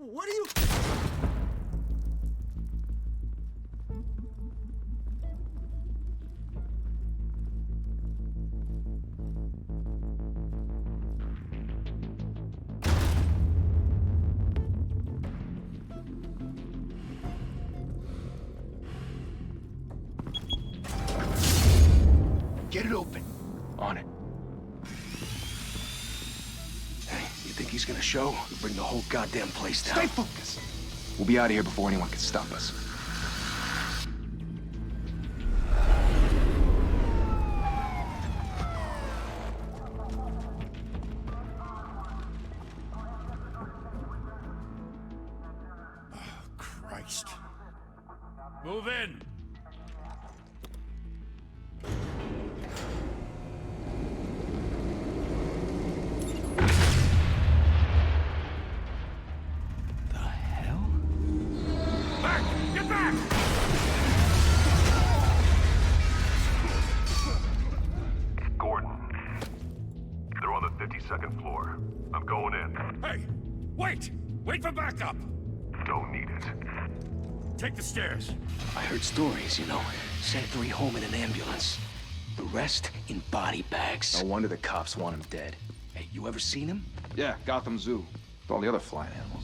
What are you... Get it open. On it. Hey, you think he's gonna show? We'll bring the whole goddamn place down. Stay focused. We'll be out of here before anyone can stop us. Christ. Move in! The hell? Back! Get back! Gordon. They're on the 52nd floor. I'm going in. Hey! Wait! Wait for backup! Don't need it. Take the stairs. I heard stories, you know. Sent 3 home in an ambulance. The rest in body bags. No wonder the cops want him dead. Hey, you ever seen him? Yeah, Gotham Zoo. With all the other flying animals.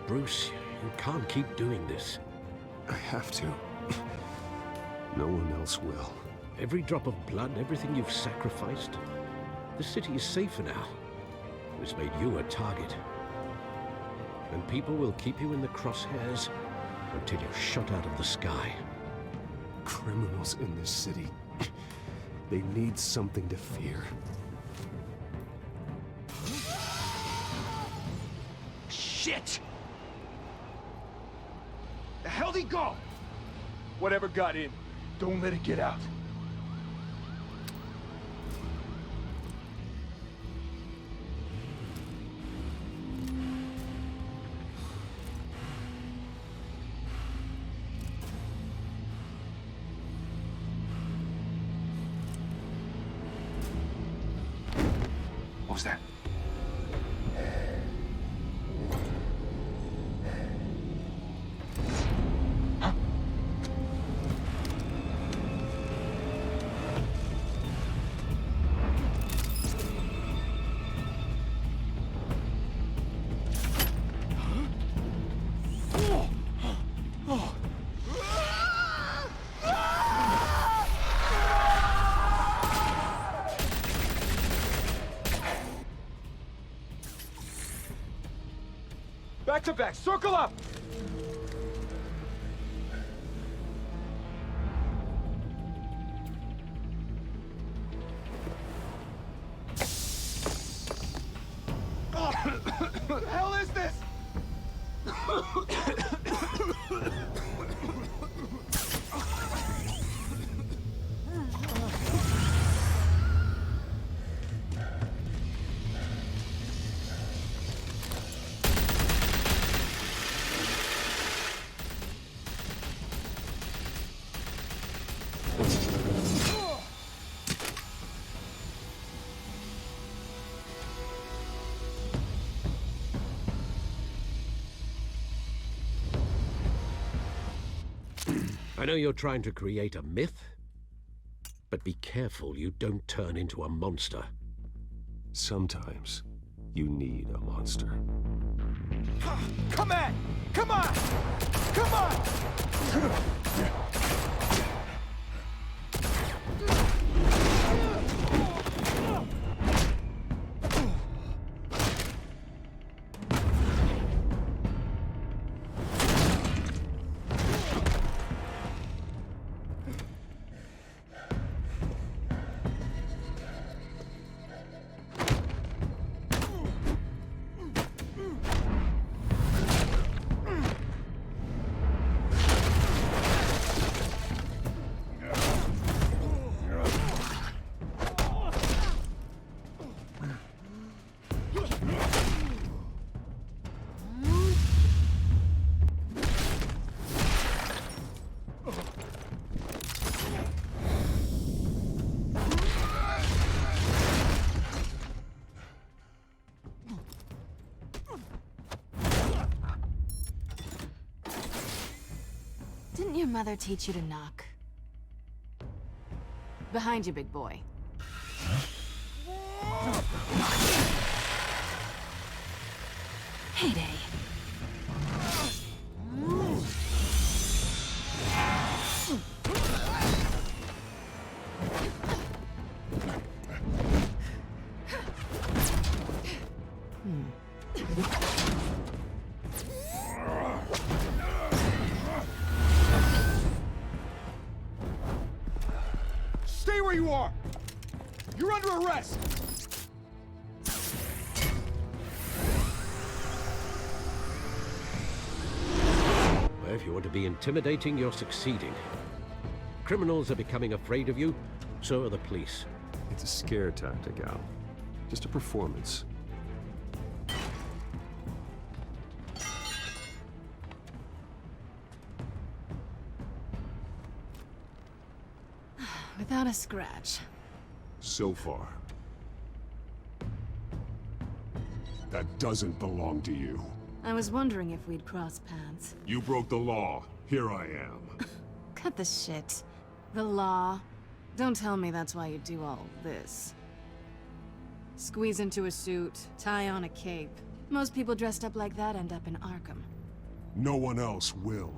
Bruce, you can't keep doing this. I have to. No one else will. Every drop of blood, everything you've sacrificed. The city is safer now. It's made you a target. And people will keep you in the crosshairs until you're shot out of the sky. Criminals in this city. They need something to fear. Shit! The hell'd he go? Whatever got in, don't let it get out. What was that? Back to back, circle up! What the hell is this? I know you're trying to create a myth, but be careful you don't turn into a monster. Sometimes you need a monster. Come on! Come on! Come on! Didn't your mother teach you to knock? Behind you, big boy. Heyday. Stay where you are! You're under arrest! Well, if you want to be intimidating, you're succeeding. Criminals are becoming afraid of you, so are the police. It's a scare tactic, Al. Just a performance. Without a scratch. So far. That doesn't belong to you. I was wondering if we'd cross paths. You broke the law. Here I am. Cut the shit. The law. Don't tell me that's why you do all this. Squeeze into a suit, tie on a cape. Most people dressed up like that end up in Arkham. No one else will.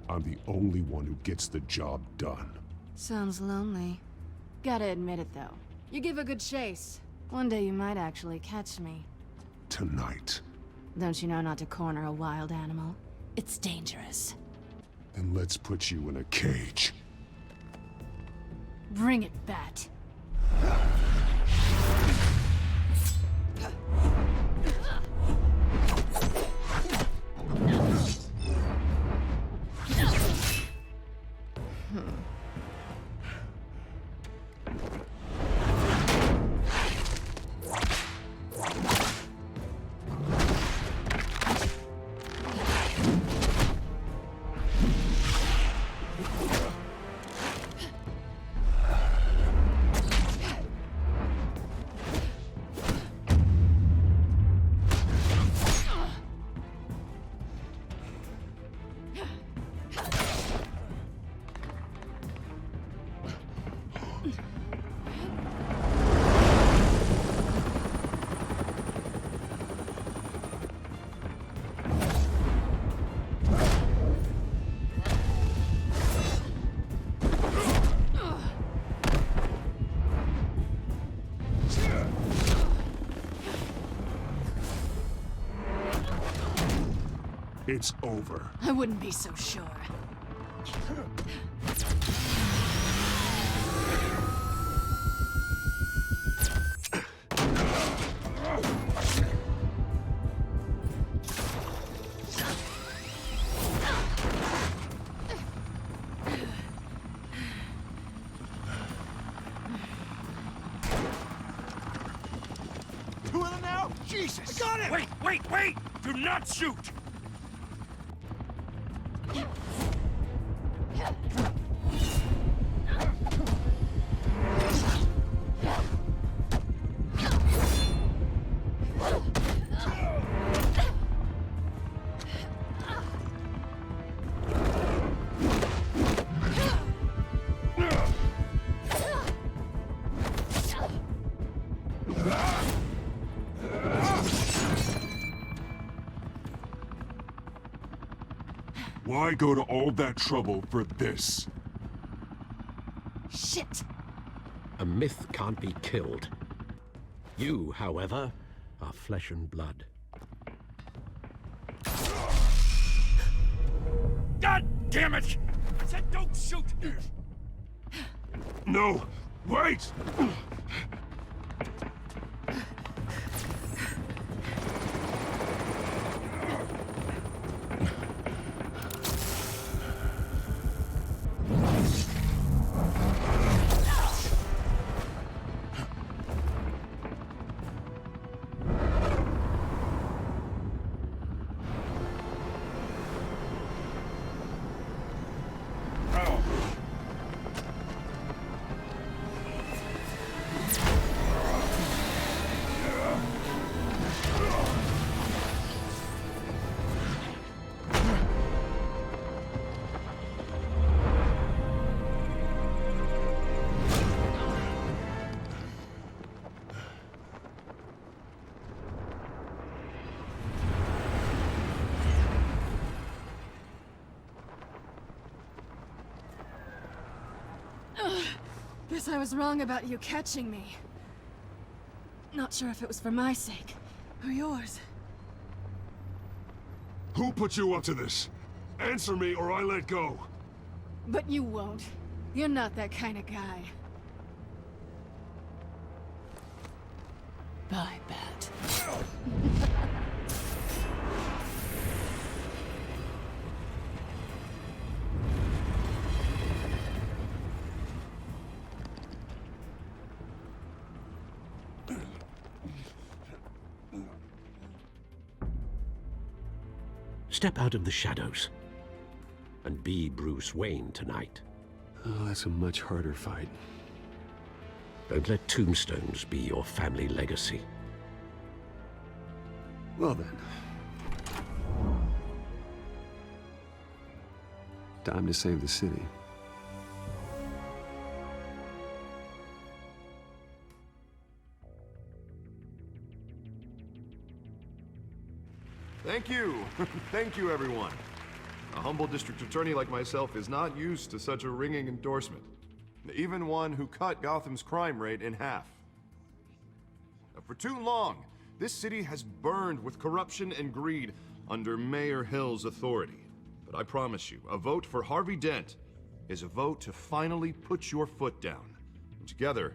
I'm the only one who gets the job done. Sounds lonely. Gotta admit it, though. You give a good chase. One day you might actually catch me. Tonight. Don't you know not to corner a wild animal? It's dangerous. Then let's put you in a cage. Bring it, Bat. It's over. I wouldn't be so sure. Two of them now? Jesus! I got it! Wait! Do not shoot! Why go to all that trouble for this? Shit! A myth can't be killed. You, however, are flesh and blood. God damn it! I said don't shoot! No! Wait! Guess I was wrong about you catching me. Not sure if it was for my sake, or yours. Who put you up to this? Answer me or I let go. But you won't. You're not that kind of guy. Bye, Bat. Step out of the shadows and be Bruce Wayne tonight. Oh, that's a much harder fight. Don't let tombstones be your family legacy. Well then. Time to save the city. Thank you. Thank you, everyone. A humble district attorney like myself is not used to such a ringing endorsement. Even one who cut Gotham's crime rate in half. For too long, this city has burned with corruption and greed under Mayor Hill's authority. But I promise you, a vote for Harvey Dent is a vote to finally put your foot down. Together,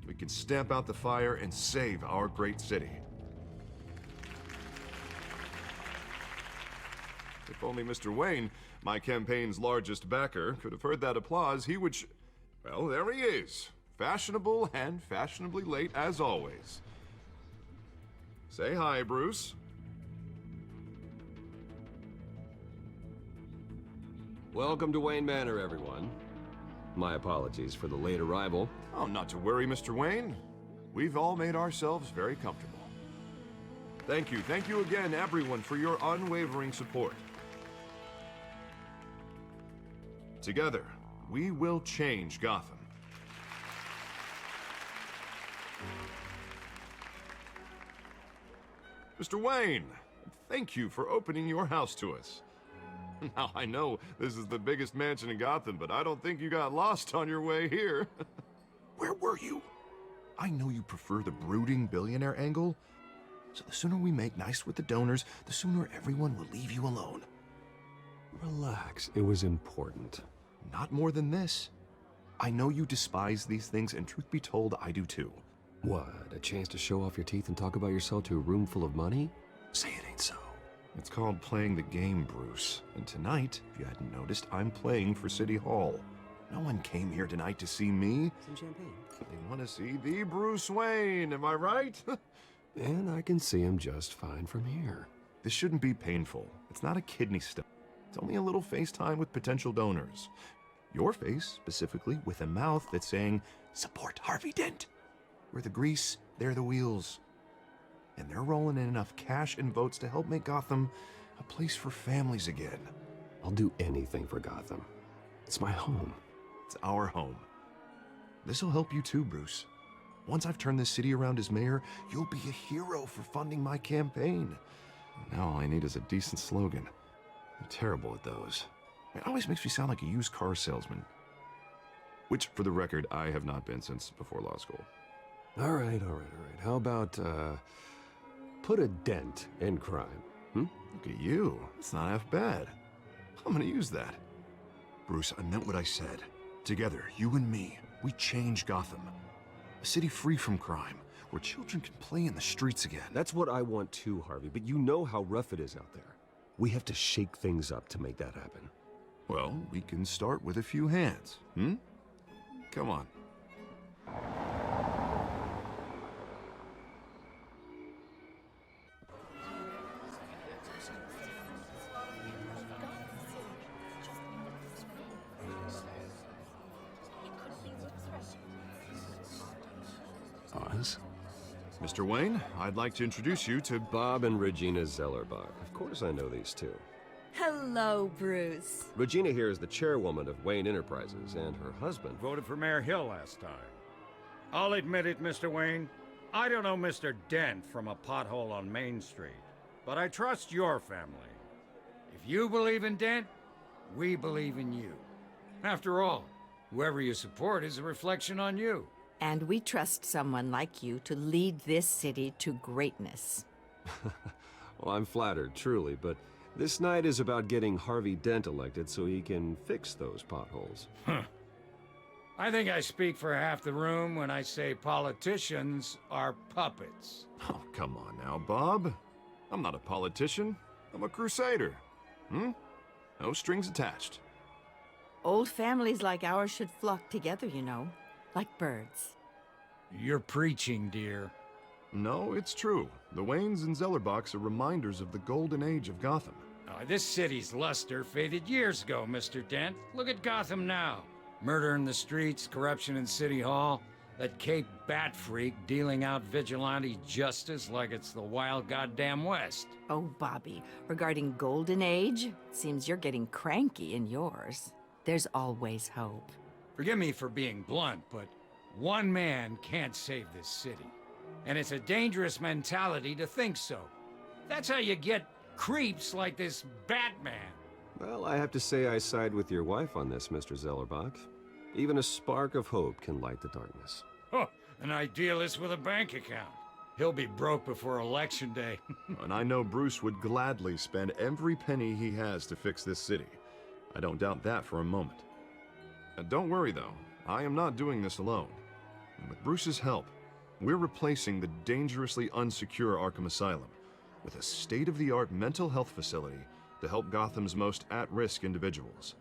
we can stamp out the fire and save our great city. If only Mr. Wayne, my campaign's largest backer, could have heard that applause, he would well, there he is. Fashionable and fashionably late as always. Say hi, Bruce. Welcome to Wayne Manor, everyone. My apologies for the late arrival. Oh, not to worry, Mr. Wayne. We've all made ourselves very comfortable. Thank you again, everyone, for your unwavering support. Together, we will change Gotham. Mr. Wayne, thank you for opening your house to us. Now, I know this is the biggest mansion in Gotham, but I don't think you got lost on your way here. Where were you? I know you prefer the brooding billionaire angle, so the sooner we make nice with the donors, the sooner everyone will leave you alone. Relax, it was important. Not more than this. I know you despise these things, and truth be told, I do too. What, a chance to show off your teeth and talk about yourself to a room full of money? Say it ain't so. It's called playing the game, Bruce. And tonight, if you hadn't noticed, I'm playing for City Hall. No one came here tonight to see me. Some champagne. They want to see the Bruce Wayne, am I right? And I can see him just fine from here. This shouldn't be painful. It's not a kidney stone. It's only a little FaceTime with potential donors. Your face, specifically, with a mouth that's saying, support Harvey Dent. We're the grease, they're the wheels. And they're rolling in enough cash and votes to help make Gotham a place for families again. I'll do anything for Gotham. It's my home. It's our home. This'll help you too, Bruce. Once I've turned this city around as mayor, you'll be a hero for funding my campaign. Now all I need is a decent slogan. I'm terrible at those. It always makes me sound like a used car salesman. Which, for the record, I have not been since before law school. All right. How about, put a dent in crime, Look at you. It's not half bad. I'm gonna use that. Bruce, I meant what I said. Together, you and me, we change Gotham. A city free from crime, where children can play in the streets again. That's what I want too, Harvey, but you know how rough it is out there. We have to shake things up to make that happen. Well, we can start with a few hands, Come on. Oz? Mr. Wayne, I'd like to introduce you to Bob and Regina Zellerbach. Of course I know these two. Hello, Bruce. Regina here is the chairwoman of Wayne Enterprises, and her husband... Voted for Mayor Hill last time. I'll admit it, Mr. Wayne. I don't know Mr. Dent from a pothole on Main Street, but I trust your family. If you believe in Dent, we believe in you. After all, Whoever you support is a reflection on you. And we trust someone like you to lead this city to greatness. Well, I'm flattered, truly, but this night is about getting Harvey Dent elected so he can fix those potholes. I think I speak for half the room when I say politicians are puppets. Oh, come on now, Bob. I'm not a politician. I'm a crusader. No strings attached. Old families like ours should flock together, you know, like birds. You're preaching, dear. No, it's true. The Waynes and Zellerbachs are reminders of the golden age of Gotham. This city's luster faded years ago, Mr. Dent. Look at Gotham now. Murder in the streets, corruption in City Hall, that Cape Bat freak dealing out vigilante justice like it's the wild goddamn West. Oh, Bobby, regarding Golden Age, seems you're getting cranky in yours. There's always hope. Forgive me for being blunt, but one man can't save this city. And it's a dangerous mentality to think so. That's how you get creeps like this Batman. Well, I have to say I side with your wife on this, Mr. Zellerbach. Even a spark of hope can light the darkness. Oh, an idealist with a bank account. He'll be broke before Election Day. And I know Bruce would gladly spend every penny he has to fix this city. I don't doubt that for a moment. And don't worry, though. I am not doing this alone. And with Bruce's help, we're replacing the dangerously unsecure Arkham Asylum with a state-of-the-art mental health facility to help Gotham's most at-risk individuals.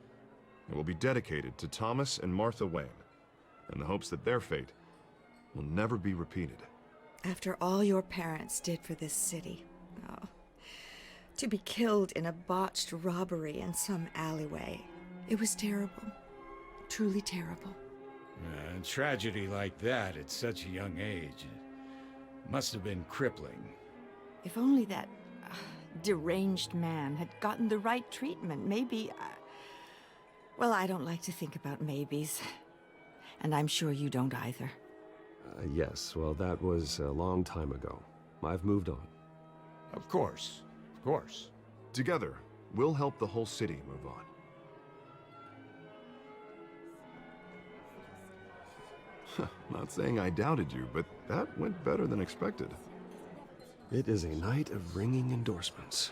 It will be dedicated to Thomas and Martha Wayne, in the hopes that their fate will never be repeated. After all your parents did for this city, oh, to be killed in a botched robbery in some alleyway, it was terrible. Truly terrible. A tragedy like that at such a young age must have been crippling. If only that deranged man had gotten the right treatment, maybe... Well, I don't like to think about maybes. And I'm sure you don't either. Yes, well, that was a long time ago. I've moved on. Of course. Of course. Together, we'll help the whole city move on. Not saying I doubted you, but that went better than expected. It is a night of ringing endorsements.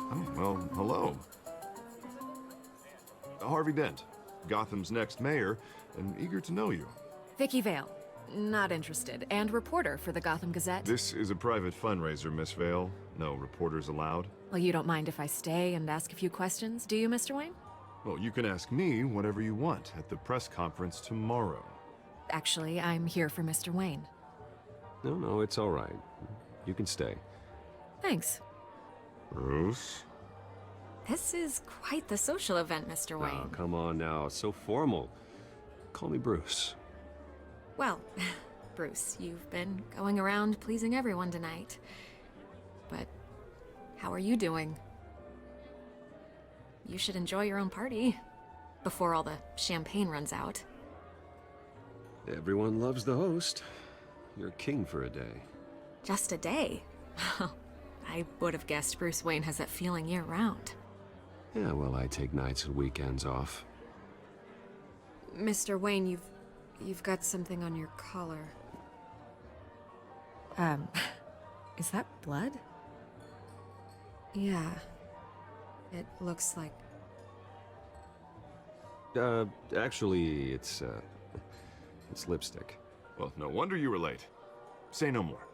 Oh, well, hello. Harvey Dent, Gotham's next mayor, and eager to know you. Vicky Vale. Not interested. And reporter for the Gotham Gazette. This is a private fundraiser, Miss Vale. No reporters allowed. Well, you don't mind if I stay and ask a few questions, do you, Mr. Wayne? Well, you can ask me whatever you want at the press conference tomorrow. Actually, I'm here for Mr. Wayne. No, it's all right. You can stay. Thanks. Bruce? This is quite the social event, Mr. Wayne. Oh, come on now. It's so formal. Call me Bruce. Well, Bruce, you've been going around pleasing everyone tonight. But how are you doing? You should enjoy your own party before all the champagne runs out. Everyone loves the host. You're king for a day. Just a day? I would have guessed Bruce Wayne has that feeling year-round. Yeah, well, I take nights and weekends off. Mr. Wayne, you've got something on your collar. Is that blood? Yeah. It looks like... Actually, it's lipstick. Well, no wonder you were late. Say no more.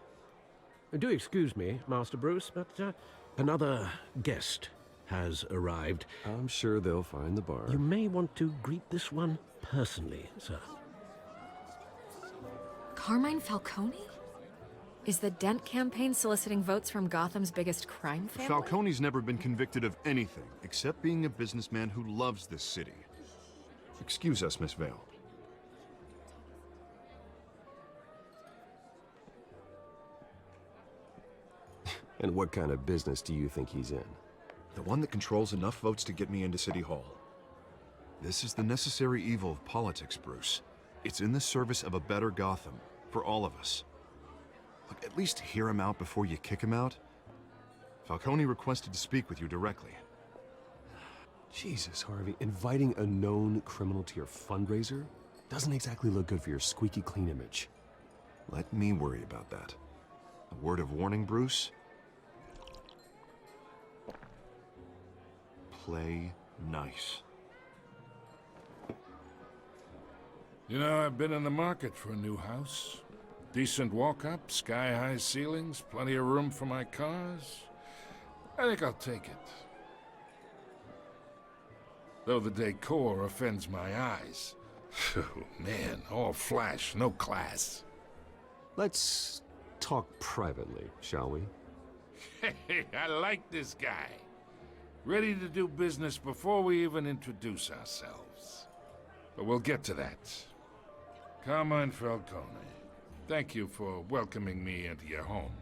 Do excuse me, Master Bruce, but another guest has arrived. I'm sure they'll find the bar. You may want to greet this one personally, sir. Carmine Falcone? Is the Dent campaign soliciting votes from Gotham's biggest crime family? Falcone's never been convicted of anything except being a businessman who loves this city. Excuse us, Miss Vale. And what kind of business do you think he's in? The one that controls enough votes to get me into City Hall. This is the necessary evil of politics, Bruce. It's in the service of a better Gotham, for all of us. Look, at least hear him out before you kick him out. Falcone requested to speak with you directly. Jesus, Harvey, inviting a known criminal to your fundraiser doesn't exactly look good for your squeaky clean image. Let me worry about that. A word of warning, Bruce? Play nice. You know, I've been in the market for a new house. Decent walk-up, sky-high ceilings, plenty of room for my cars. I think I'll take it. Though the decor offends my eyes. Oh, man, all flash, no class. Let's talk privately, shall we? Hey, I like this guy. Ready to do business before we even introduce ourselves. But we'll get to that. Carmine Falcone, thank you for welcoming me into your home.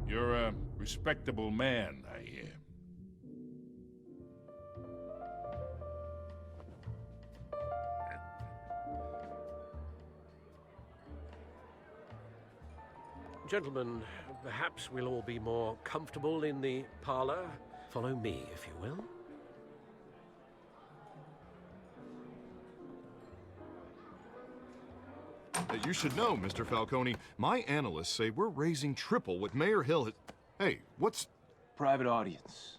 You're a respectable man, I hear. Gentlemen, perhaps we'll all be more comfortable in the parlor. Follow me, if you will. You should know, Mr. Falcone, my analysts say we're raising triple what Mayor Hill has... Hey, what's... Private audience.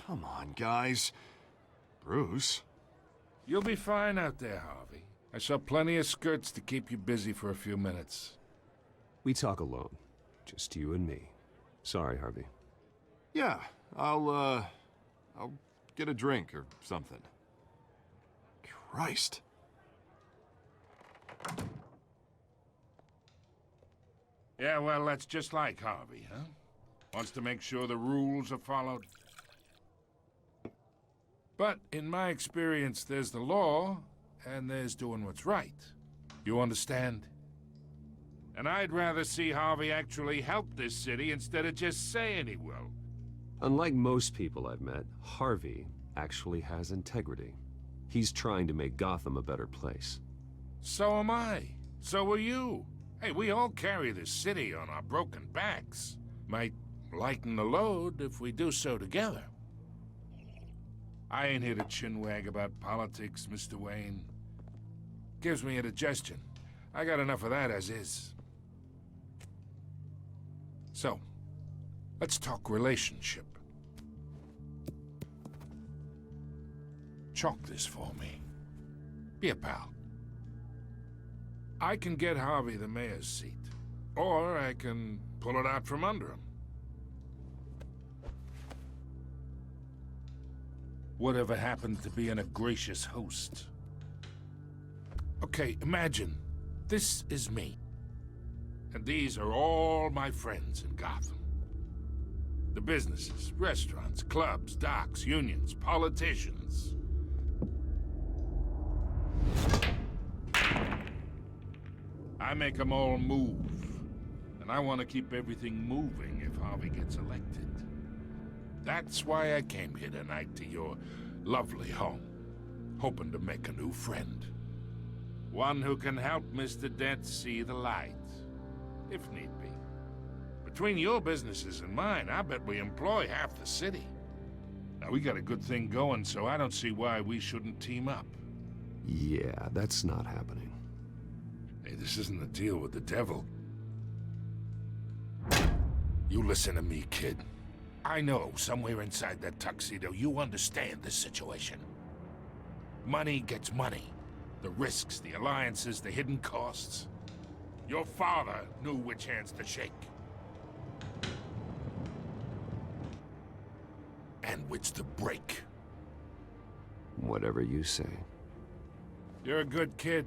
Come on, guys. Bruce? You'll be fine out there, Harvey. I saw plenty of skirts to keep you busy for a few minutes. We talk alone. Just you and me. Sorry, Harvey. Yeah, I'll get a drink or something. Christ. Yeah, well, that's just like Harvey, huh? Wants to make sure the rules are followed. But in my experience, there's the law, and there's doing what's right. You understand? And I'd rather see Harvey actually help this city instead of just saying he will. Unlike most people I've met, Harvey actually has integrity. He's trying to make Gotham a better place. So am I. So are you. Hey, we all carry this city on our broken backs. Might lighten the load if we do so together. I ain't here to chinwag about politics, Mr. Wayne. Gives me indigestion. I got enough of that as is. So, let's talk relationship. Chalk this for me. Be a pal. I can get Harvey the mayor's seat, or I can pull it out from under him. Whatever happened to being a gracious host? Okay, imagine this is me, and these are all my friends in Gotham. The businesses, restaurants, clubs, docks, unions, politicians. I make them all move, and I want to keep everything moving if Harvey gets elected. That's why I came here tonight to your lovely home, hoping to make a new friend. One who can help Mr. Dent see the light, if need be. Between your businesses and mine, I bet we employ half the city. Now, we got a good thing going, so I don't see why we shouldn't team up. Yeah, that's not happening. Hey, this isn't a deal with the devil. You listen to me, kid. I know, somewhere inside that tuxedo, you understand this situation. Money gets money. The risks, the alliances, the hidden costs. Your father knew which hands to shake. And which to break. Whatever you say. You're a good kid.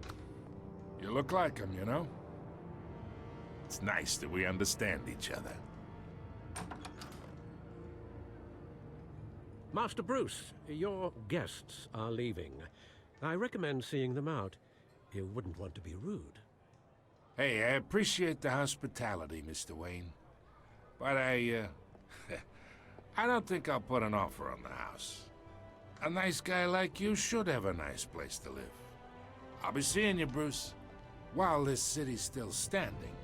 You look like him, you know? It's nice that we understand each other. Master Bruce, your guests are leaving. I recommend seeing them out. You wouldn't want to be rude. Hey, I appreciate the hospitality, Mr. Wayne. But I don't think I'll put an offer on the house. A nice guy like you should have a nice place to live. I'll be seeing you, Bruce, while this city's still standing.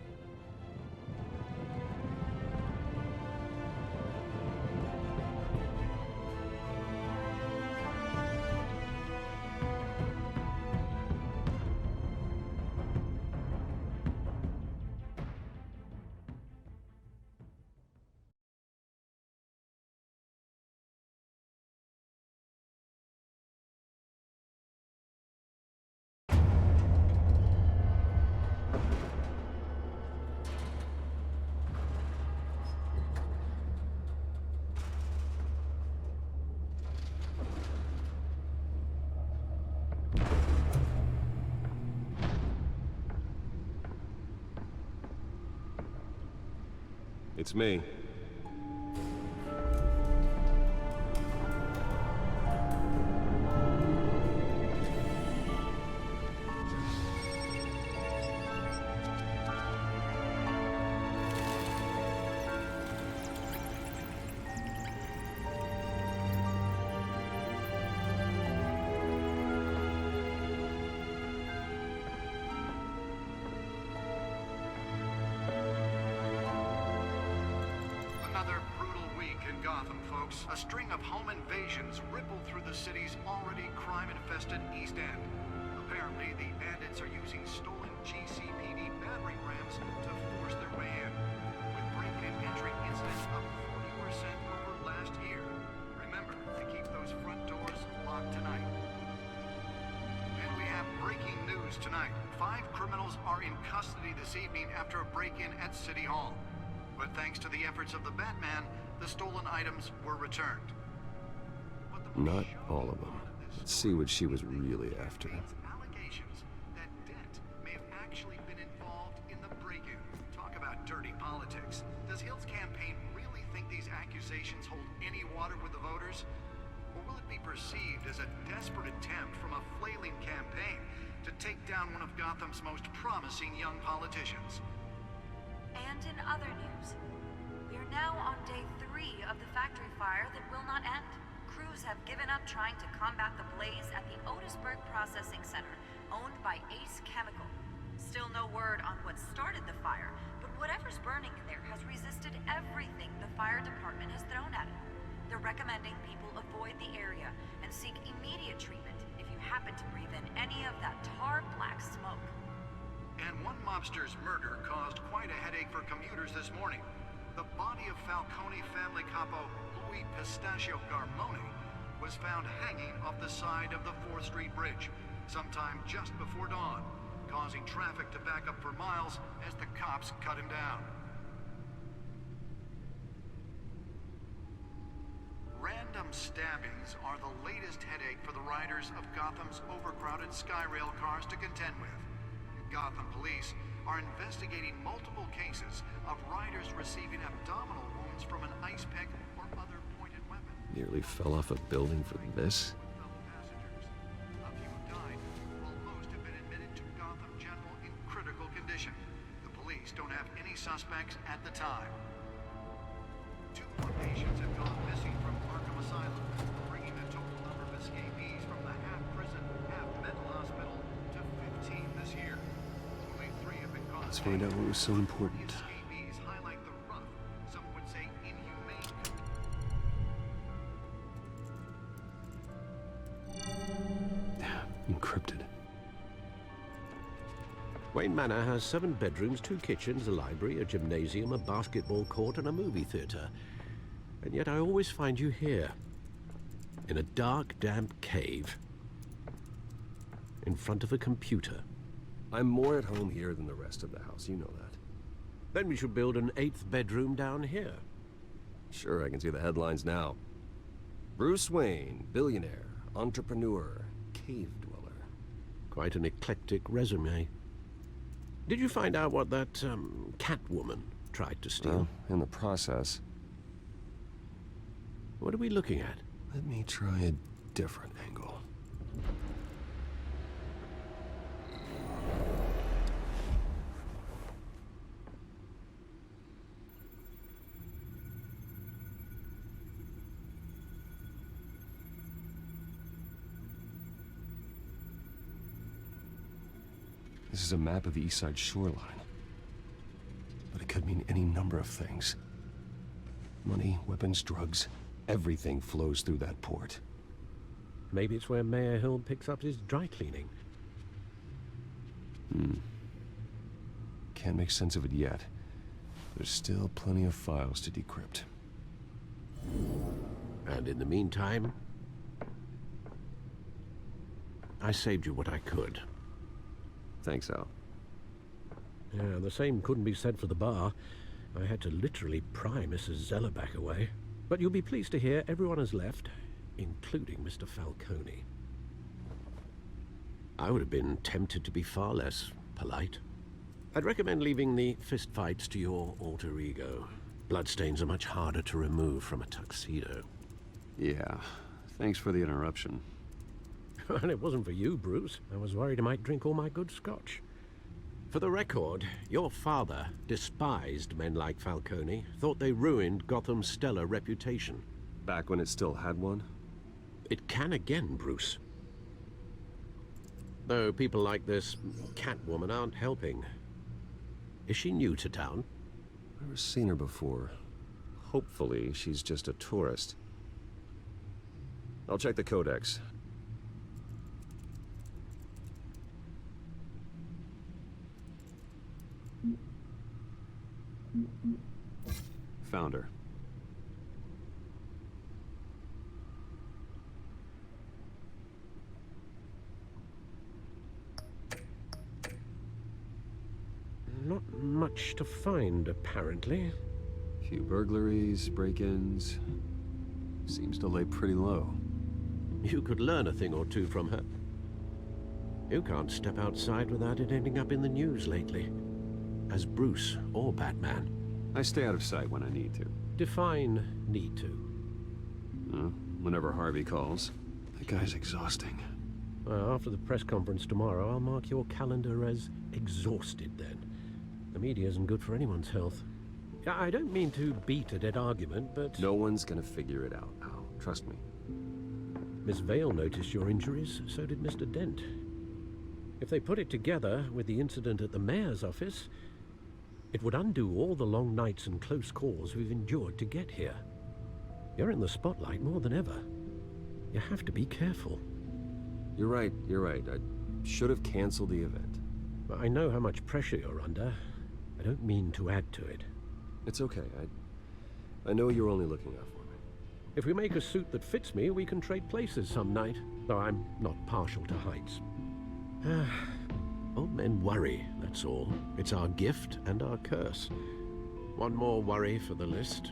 It's me. Another brutal week in Gotham, folks. A string of home invasions ripple through the city's already crime-infested East End. Apparently, the bandits are using stolen GCPD battering rams to force their way in, with break-in and entry incidents up 40% over last year. Remember to keep those front doors locked tonight. And we have breaking news tonight. 5 criminals are in custody this evening after a break-in at City Hall. But thanks to the efforts of the Batman, the stolen items were returned. Not all of them. Let's see what she was really after. Allegations that Dent may have actually been involved in the break-in. Talk about dirty politics. Does Hill's campaign really think these accusations hold any water with the voters? Or will it be perceived as a desperate attempt from a flailing campaign to take down one of Gotham's most promising young politicians? And in other news, we are now on day 3 of the factory fire that will not end. Crews have given up trying to combat the blaze at the Otisburg Processing Center, owned by Ace Chemical. Still no word on what started the fire, but whatever's burning in there has resisted everything the fire department has thrown at it. They're recommending people avoid the area and seek immediate treatment if you happen to breathe in any of that tar black smoke. And one mobster's murder caused quite a headache for commuters this morning. The body of Falcone family capo Louis Pistachio Garmone was found hanging off the side of the 4th Street Bridge sometime just before dawn, causing traffic to back up for miles as the cops cut him down. Random stabbings are the latest headache for the riders of Gotham's overcrowded Skyrail cars to contend with. Gotham police are investigating multiple cases of riders receiving abdominal wounds from an ice pick or other pointed weapon. Nearly fell off a building for this? A few have died, while most have been admitted to Gotham General in critical condition. The police don't have any suspects at the time. 2 more patients have gone missing from Arkham Asylum, bringing the total number of escapees from the half-prison, half-mental hospital to 15 this year. Let's find out what was so important. Escapees highlight the rough, some would say inhumane. Encrypted. Wayne Manor has 7 bedrooms, 2 kitchens, a library, a gymnasium, a basketball court, and a movie theater. And yet I always find you here, in a dark, damp cave, in front of a computer. I'm more at home here than the rest of the house, you know that. Then we should build an 8th bedroom down here. Sure, I can see the headlines now. Bruce Wayne, billionaire, entrepreneur, cave dweller. Quite an eclectic resume. Did you find out what that, Catwoman tried to steal? Well, in the process. What are we looking at? Let me try a different angle. This is a map of the east side shoreline. But it could mean any number of things. Money, weapons, drugs, everything flows through that port. Maybe it's where Mayor Hill picks up his dry cleaning. Can't make sense of it yet. There's still plenty of files to decrypt. And in the meantime, I saved you what I could. Thanks, Al. Yeah, the same couldn't be said for the bar. I had to literally pry Mrs. Zellerback away. But you'll be pleased to hear everyone has left, including Mr. Falcone. I would have been tempted to be far less polite. I'd recommend leaving the fistfights to your alter ego. Bloodstains are much harder to remove from a tuxedo. Yeah, thanks for the interruption. And it wasn't for you, Bruce. I was worried I might drink all my good scotch. For the record, your father despised men like Falcone, thought they ruined Gotham's stellar reputation. Back when it still had one? It can again, Bruce. Though people like this Catwoman aren't helping. Is she new to town? Never seen her before. Hopefully, she's just a tourist. I'll check the codex. Found her. Not much to find, apparently. Few burglaries, break-ins. Seems to lay pretty low. You could learn a thing or two from her. You can't step outside without it ending up in the news lately. As Bruce or Batman. I stay out of sight when I need to. Define need to. Whenever Harvey calls. That guy's exhausting. Well, after the press conference tomorrow, I'll mark your calendar as exhausted then. The media isn't good for anyone's health. I don't mean to beat a dead argument, but... No one's gonna figure it out, Al. Trust me. Miss Vale noticed your injuries, so did Mr. Dent. If they put it together with the incident at the mayor's office, it would undo all the long nights and close calls we've endured to get here. You're in the spotlight more than ever. You have to be careful. You're right. I should have canceled the event. But I know how much pressure you're under. I don't mean to add to it. It's okay. I know you're only looking out for me. If we make a suit that fits me, we can trade places some night. Though I'm not partial to heights. Old men worry, that's all. It's our gift and our curse. One more worry for the list.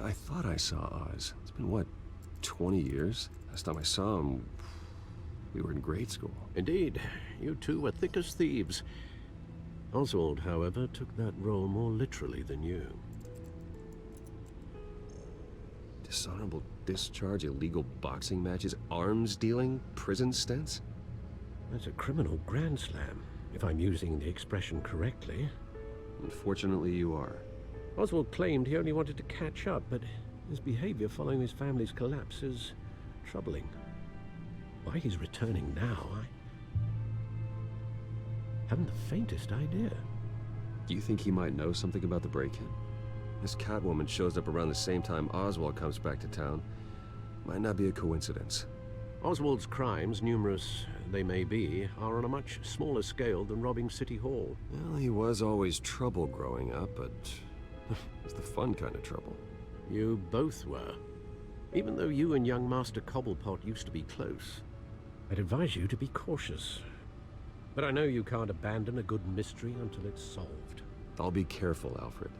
I thought I saw Oz. It's been, what, 20 years? Last time I saw him, we were in grade school. Indeed. You two were thick as thieves. Oswald, however, took that role more literally than you. Dishonorable discharge, illegal boxing matches, arms dealing, prison stints? That's a criminal grand slam, if I'm using the expression correctly. Unfortunately, you are. Oswald claimed he only wanted to catch up, but his behavior following his family's collapse is troubling. Why he's returning now, I haven't the faintest idea. Do you think he might know something about the break-in? This Catwoman shows up around the same time Oswald comes back to town. Might not be a coincidence. Oswald's crimes, numerous they may be, are on a much smaller scale than robbing City Hall. Well, he was always trouble growing up, but it's the fun kind of trouble. You both were. Even though you and young Master Cobblepot used to be close. I'd advise you to be cautious. But I know you can't abandon a good mystery until it's solved. I'll be careful, Alfred.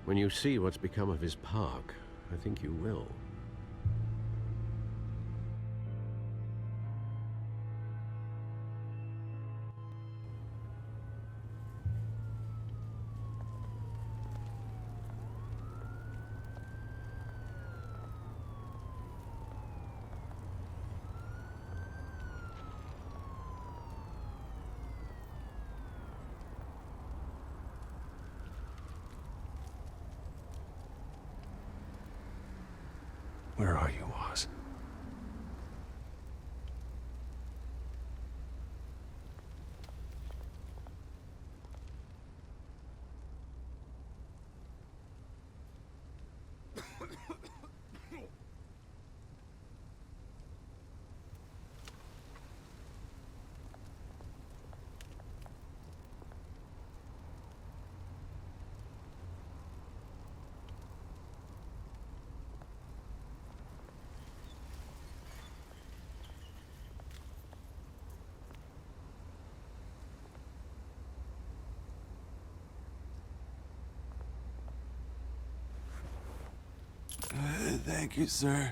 When you see what's become of his park, I think you will. Where are you, Oz? Thank you, sir.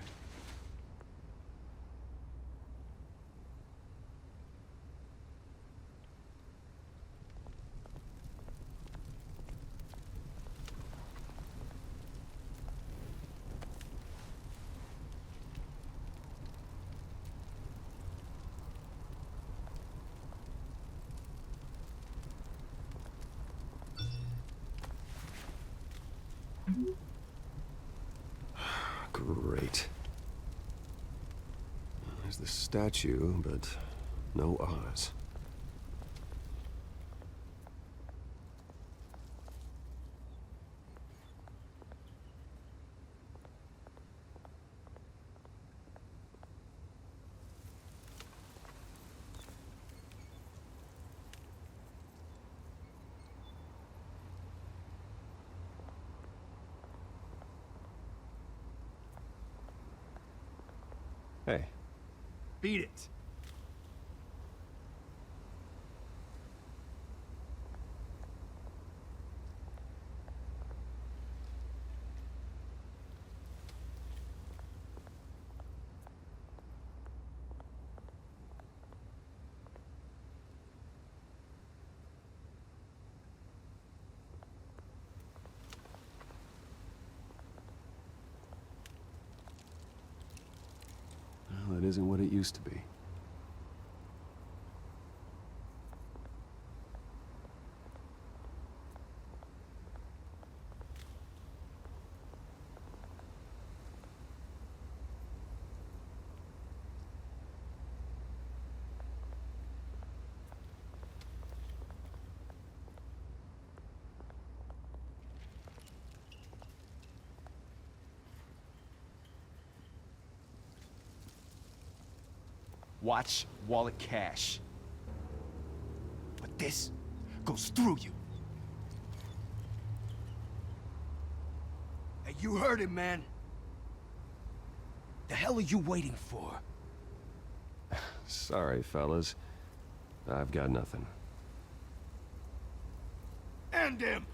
Great. There's the statue, but no Oz. Hey. Beat it. Well, it isn't what it used to be. Watch wallet cash. But this goes through you. Hey, you heard it, man. The hell are you waiting for? Sorry, fellas. I've got nothing. End him!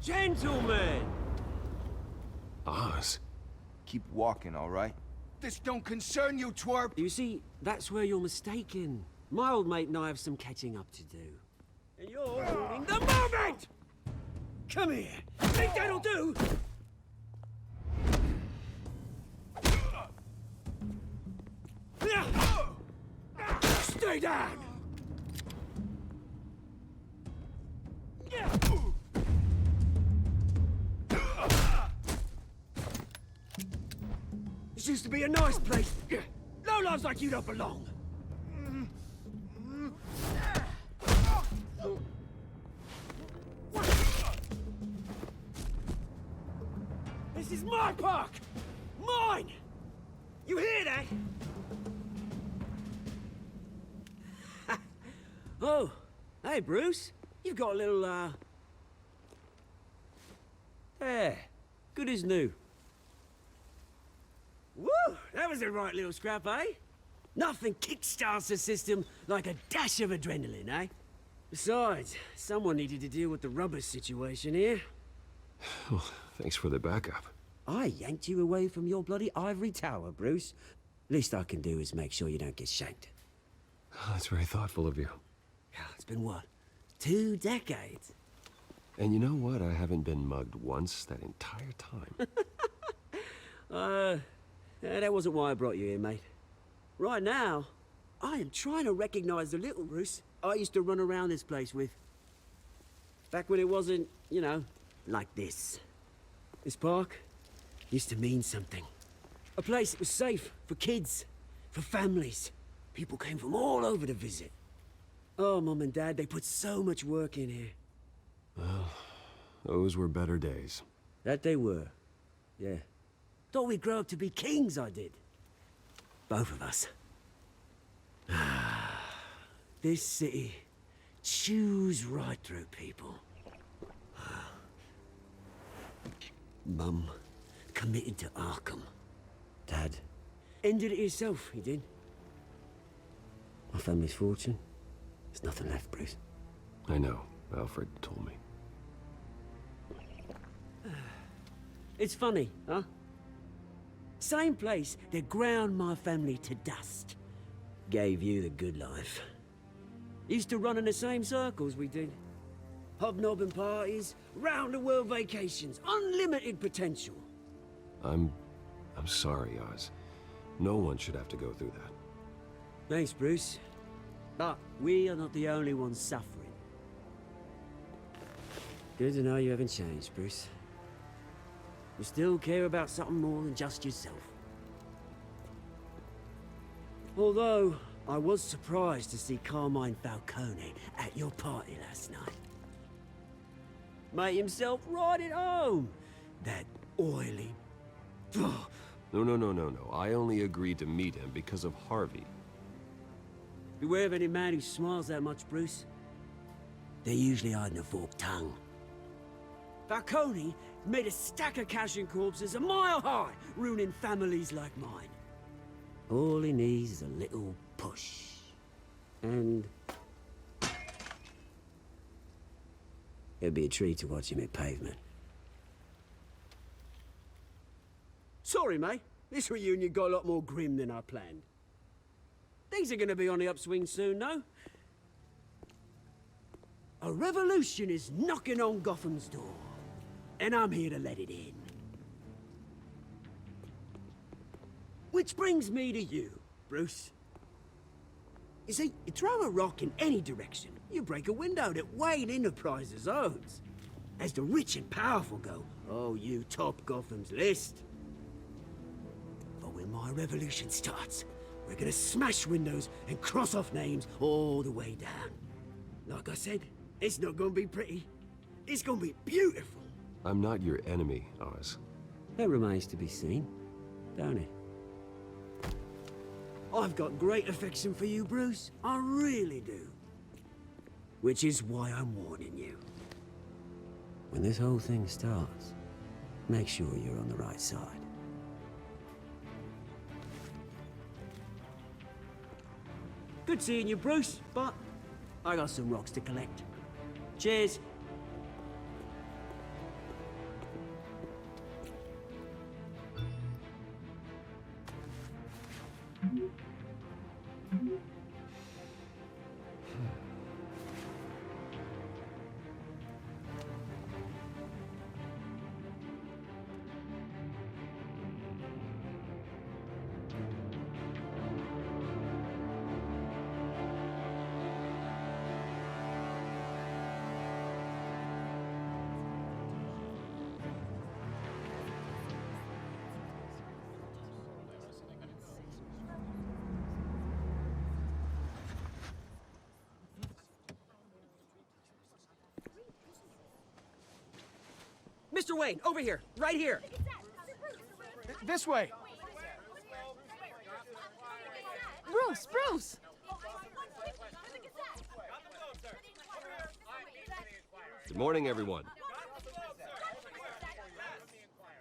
Gentlemen! Oz? Keep walking, all right? This don't concern you, twerp! You see, that's where you're mistaken. My old mate and I have some catching up to do. And you're ruining the moment! Come here! Think that'll do? Stay down! This used to be a nice place. No lives like you don't belong. This is my park! Mine! You hear that? Oh, hey, Bruce. You've got a little, There. Good as new. Woo! That was a right little scrap, eh? Nothing kickstarts the system like a dash of adrenaline, eh? Besides, someone needed to deal with the rubber situation here. Oh, thanks for the backup. I yanked you away from your bloody ivory tower, Bruce. Least I can do is make sure you don't get shanked. Oh, that's very thoughtful of you. It's been what? 2 decades? And you know what? I haven't been mugged once that entire time. That wasn't why I brought you here, mate. Right now, I am trying to recognize the little Bruce I used to run around this place with. Back when it wasn't, you know, like this. This park, used to mean something. A place that was safe for kids, for families. People came from all over to visit. Oh, Mum and Dad, they put so much work in here. Well, those were better days. That they were. Yeah. Thought we'd grow up to be kings, I did. Both of us. This city chews right through people. Mum committed to Arkham. Dad ended it himself, he did. My family's fortune. There's nothing left, Bruce. I know. Alfred told me. It's funny, huh? Same place that ground my family to dust. Gave you the good life. Used to run in the same circles we did. Hobnobbing parties, round-the-world vacations, unlimited potential. I'm sorry, Oz. No one should have to go through that. Thanks, Bruce. But we are not the only ones suffering. Good to know you haven't changed, Bruce. You still care about something more than just yourself. Although, I was surprised to see Carmine Falcone at your party last night. Made himself right at home. That oily... No. I only agreed to meet him because of Harvey. Beware of any man who smiles that much, Bruce. They're usually hiding a forked tongue. Falcone made a stack of cash and corpses a mile high, ruining families like mine. All he needs is a little push. And... it'd be a treat to watch him hit pavement. Sorry, mate. This reunion got a lot more grim than I planned. Things are gonna be on the upswing soon, no? A revolution is knocking on Gotham's door. And I'm here to let it in. Which brings me to you, Bruce. You see, you throw a rock in any direction, you break a window that Wayne Enterprises owns. As the rich and powerful go, oh, you top Gotham's list. But when my revolution starts, we're gonna smash windows and cross off names all the way down. Like I said, it's not gonna be pretty. It's gonna be beautiful. I'm not your enemy, Oz. That remains to be seen, don't it? I've got great affection for you, Bruce. I really do. Which is why I'm warning you. When this whole thing starts, make sure you're on the right side. Good seeing you, Bruce, but I got some rocks to collect. Cheers. Mr. Wayne, over here, right here. This way. Bruce! Good morning, everyone.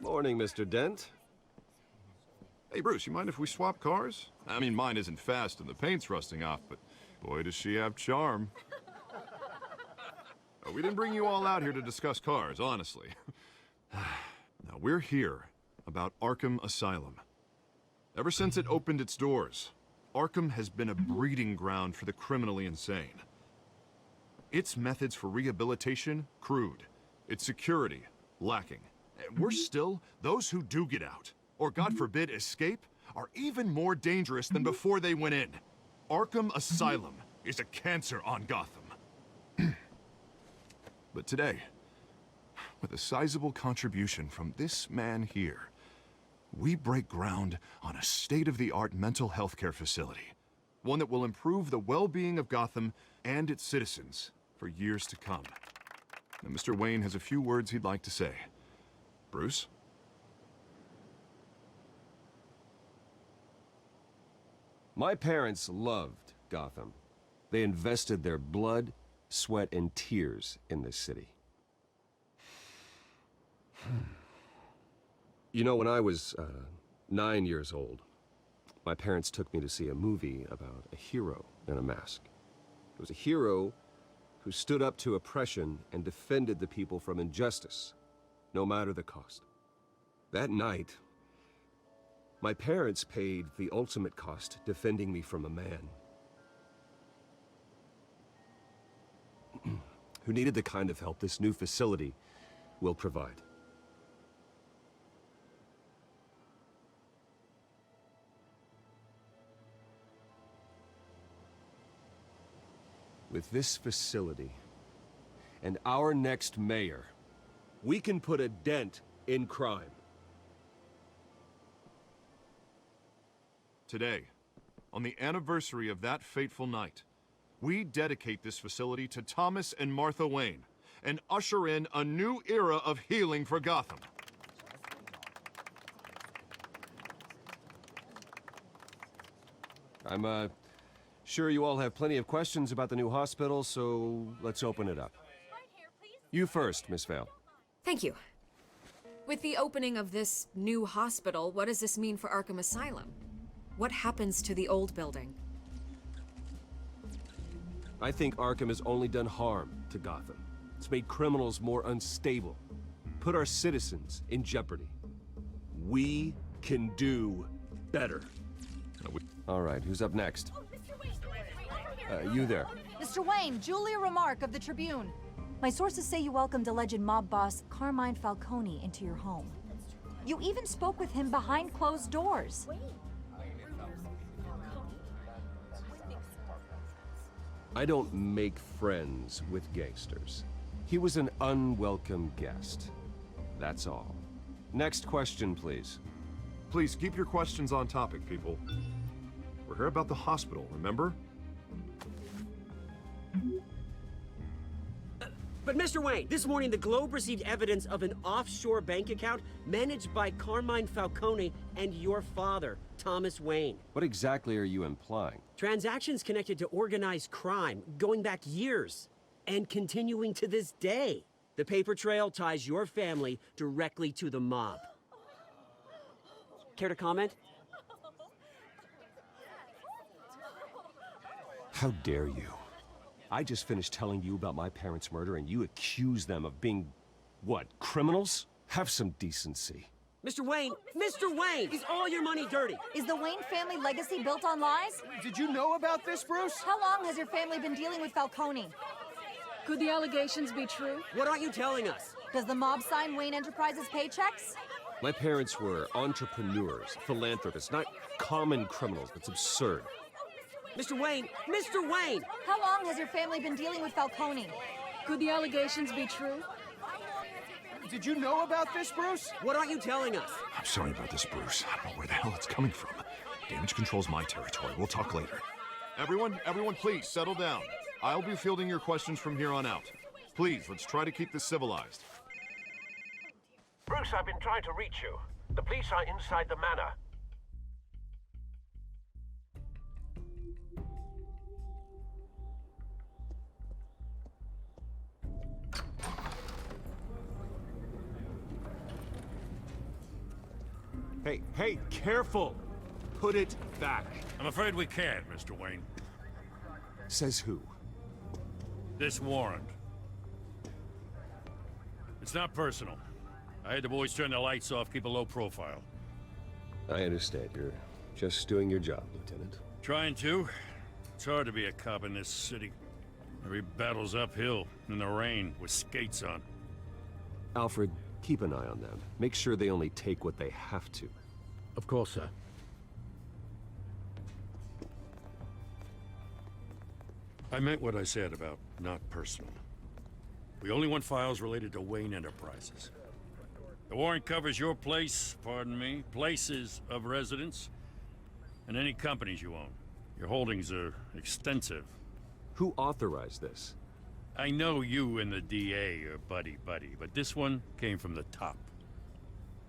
Morning, Mr. Dent. Hey, Bruce, you mind if we swap cars? I mean, mine isn't fast and the paint's rusting off, but boy, does she have charm. We didn't bring you all out here to discuss cars, honestly. Now, we're here about Arkham Asylum. Ever since it opened its doors, Arkham has been a breeding ground for the criminally insane. Its methods for rehabilitation, crude. Its security, lacking. And worse still, those who do get out, or God forbid, escape, are even more dangerous than before they went in. Arkham Asylum is a cancer on Gotham. But today, with a sizable contribution from this man here, we break ground on a state-of-the-art mental health care facility. One that will improve the well-being of Gotham and its citizens for years to come. Now, Mr. Wayne has a few words he'd like to say. Bruce? My parents loved Gotham. They invested their blood, sweat, and tears in this city. You know, when I was 9 years old, my parents took me to see a movie about a hero in a mask. It was a hero who stood up to oppression and defended the people from injustice, no matter the cost. That night, my parents paid the ultimate cost defending me from a man who needed the kind of help this new facility will provide. With this facility and our next mayor, we can put a dent in crime. Today, on the anniversary of that fateful night, we dedicate this facility to Thomas and Martha Wayne and usher in a new era of healing for Gotham. I'm sure you all have plenty of questions about the new hospital, so let's open it up. You first, Miss Vale. Thank you. With the opening of this new hospital, what does this mean for Arkham Asylum? What happens to the old building? I think Arkham has only done harm to Gotham. It's made criminals more unstable, put our citizens in jeopardy. We can do better. All right, who's up next? You there. Mr. Wayne, Julia Remark of the Tribune. My sources say you welcomed alleged mob boss Carmine Falcone into your home. You even spoke with him behind closed doors. I don't make friends with gangsters. He was an unwelcome guest. That's all. Next question, please. Please keep your questions on topic, people. We're here about the hospital, remember? But Mr. Wayne, this morning the Globe received evidence of an offshore bank account managed by Carmine Falcone and your father, Thomas Wayne. What exactly are you implying? Transactions connected to organized crime, going back years, and continuing to this day. The paper trail ties your family directly to the mob. Care to comment? How dare you? I just finished telling you about my parents' murder and you accuse them of being, what, criminals? Have some decency. Mr. Wayne! Mr. Wayne! Is all your money dirty? Is the Wayne family legacy built on lies? Did you know about this, Bruce? How long has your family been dealing with Falcone? Could the allegations be true? What aren't you telling us? Does the mob sign Wayne Enterprises paychecks? My parents were entrepreneurs, philanthropists, not common criminals. That's absurd. Mr. Wayne! Mr. Wayne! How long has your family been dealing with Falcone? Could the allegations be true? Did you know about this, Bruce? What aren't you telling us? I'm sorry about this, Bruce. I don't know where the hell it's coming from. Damage control's my territory. We'll talk later. Everyone, please settle down. I'll be fielding your questions from here on out. Please, let's try to keep this civilized. Bruce, I've been trying to reach you. The police are inside the manor. Hey, careful! Put it back. I'm afraid we can't, Mr. Wayne. Says who? This warrant. It's not personal. I had the boys turn the lights off, keep a low profile. I understand. You're just doing your job, Lieutenant. Trying to. It's hard to be a cop in this city. Every battle's uphill, in the rain, with skates on. Alfred, keep an eye on them. Make sure they only take what they have to. Of course, sir. I meant what I said about not personal. We only want files related to Wayne Enterprises. The warrant covers your place, pardon me, places of residence, and any companies you own. Your holdings are extensive. Who authorized this? I know you and the DA are buddy-buddy, but this one came from the top.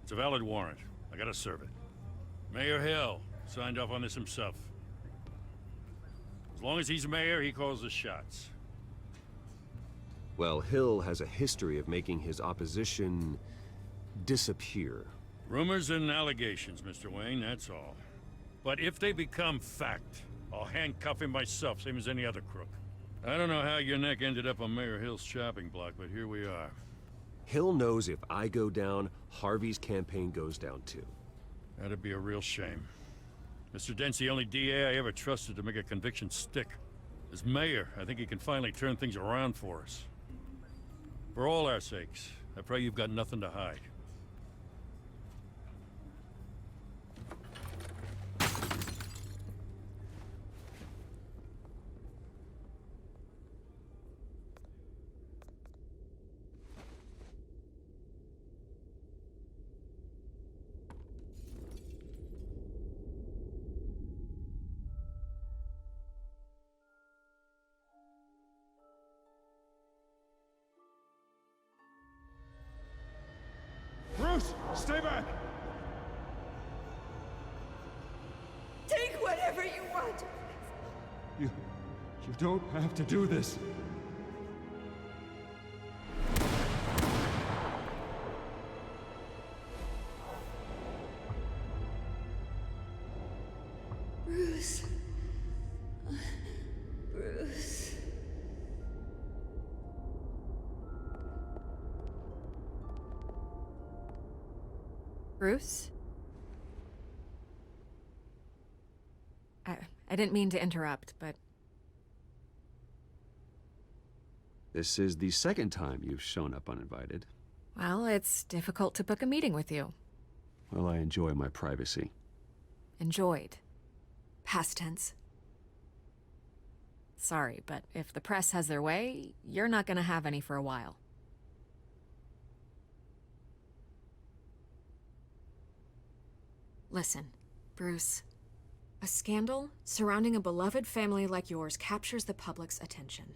It's a valid warrant. I gotta serve it. Mayor Hill signed off on this himself. As long as he's mayor, he calls the shots. Well, Hill has a history of making his opposition disappear. Rumors and allegations, Mr. Wayne, that's all. But if they become fact, I'll handcuff him myself, same as any other crook. I don't know how your neck ended up on Mayor Hill's chopping block, but here we are. Hill knows if I go down, Harvey's campaign goes down too. That'd be a real shame. Mr. Dent's the only DA I ever trusted to make a conviction stick. As mayor, I think he can finally turn things around for us. For all our sakes, I pray you've got nothing to hide. Bruce, stay back! Take whatever you want. You don't have to do this. Bruce. Bruce. Bruce? I didn't mean to interrupt, but... This is the second time you've shown up uninvited. Well, it's difficult to book a meeting with you. Well, I enjoy my privacy. Enjoyed. Past tense. Sorry, but if the press has their way, you're not gonna have any for a while. Listen, Bruce. A scandal surrounding a beloved family like yours captures the public's attention.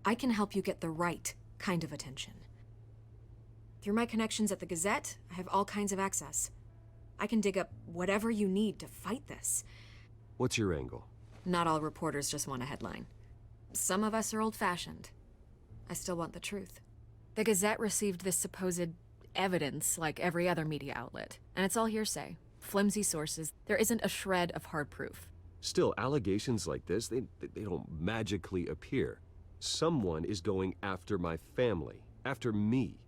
I can help you get the right kind of attention. Through my connections at the Gazette, I have all kinds of access. I can dig up whatever you need to fight this. What's your angle? Not all reporters just want a headline. Some of us are old-fashioned. I still want the truth. The Gazette received this supposed evidence like every other media outlet, and it's all hearsay. Flimsy sources. There isn't a shred of hard proof. Still, allegations like this, they don't magically appear. Someone is going after my family, after me.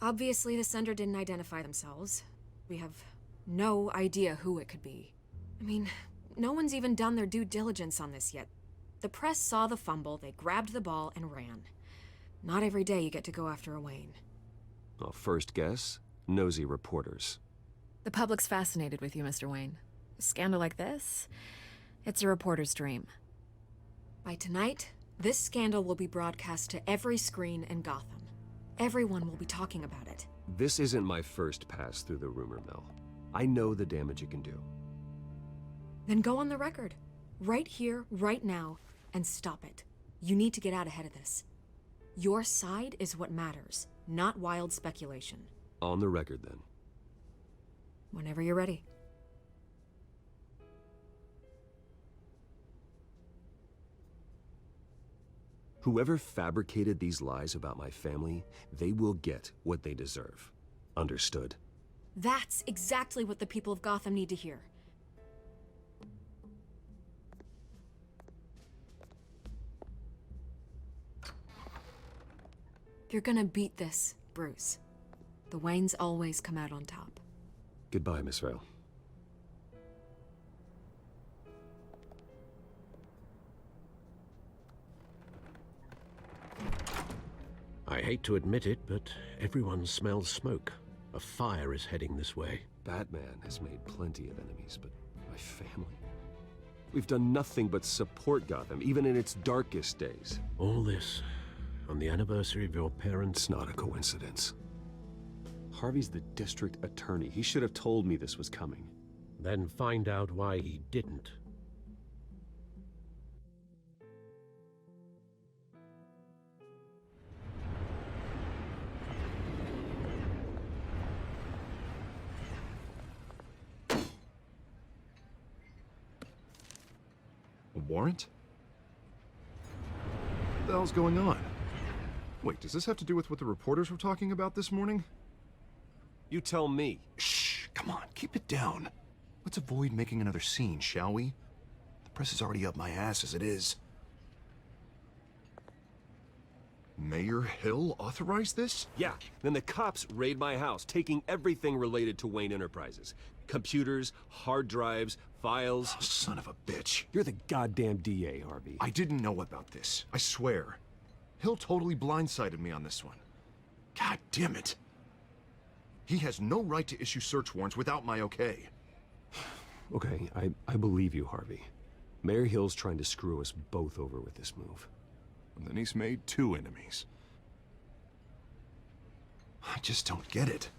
Obviously, the sender didn't identify themselves. We have no idea who it could be. I mean, no one's even done their due diligence on this yet. The press saw the fumble, they grabbed the ball and ran. Not every day you get to go after a Wayne. Well, first guess, nosy reporters. The public's fascinated with you, Mr. Wayne. A scandal like this, it's a reporter's dream. By tonight, this scandal will be broadcast to every screen in Gotham. Everyone will be talking about it. This isn't my first pass through the rumor mill. I know the damage it can do. Then go on the record. Right here, right now, and stop it. You need to get out ahead of this. Your side is what matters, not wild speculation. On the record, then. Whenever you're ready. Whoever fabricated these lies about my family, they will get what they deserve. Understood? That's exactly what the people of Gotham need to hear. You're gonna beat this, Bruce. The Waynes always come out on top. Goodbye, Miss Vale. I hate to admit it, but everyone smells smoke. A fire is heading this way. Batman has made plenty of enemies, but my family? We've done nothing but support Gotham, even in its darkest days. All this on the anniversary of your parents'... It's not a coincidence. Harvey's the district attorney. He should have told me this was coming. Then find out why he didn't. A warrant? What the hell's going on? Wait, does this have to do with what the reporters were talking about this morning? You tell me. Shh, come on, keep it down. Let's avoid making another scene, shall we? The press is already up my ass as it is. Mayor Hill authorized this? Yeah, then the cops raid my house, taking everything related to Wayne Enterprises. Computers, hard drives, files. Oh, son of a bitch. You're the goddamn DA, Harvey. I didn't know about this, I swear. Hill totally blindsided me on this one. God damn it. He has no right to issue search warrants without my okay. Okay, I believe you, Harvey. Mayor Hill's trying to screw us both over with this move. And then he's made 2 enemies. I just don't get it.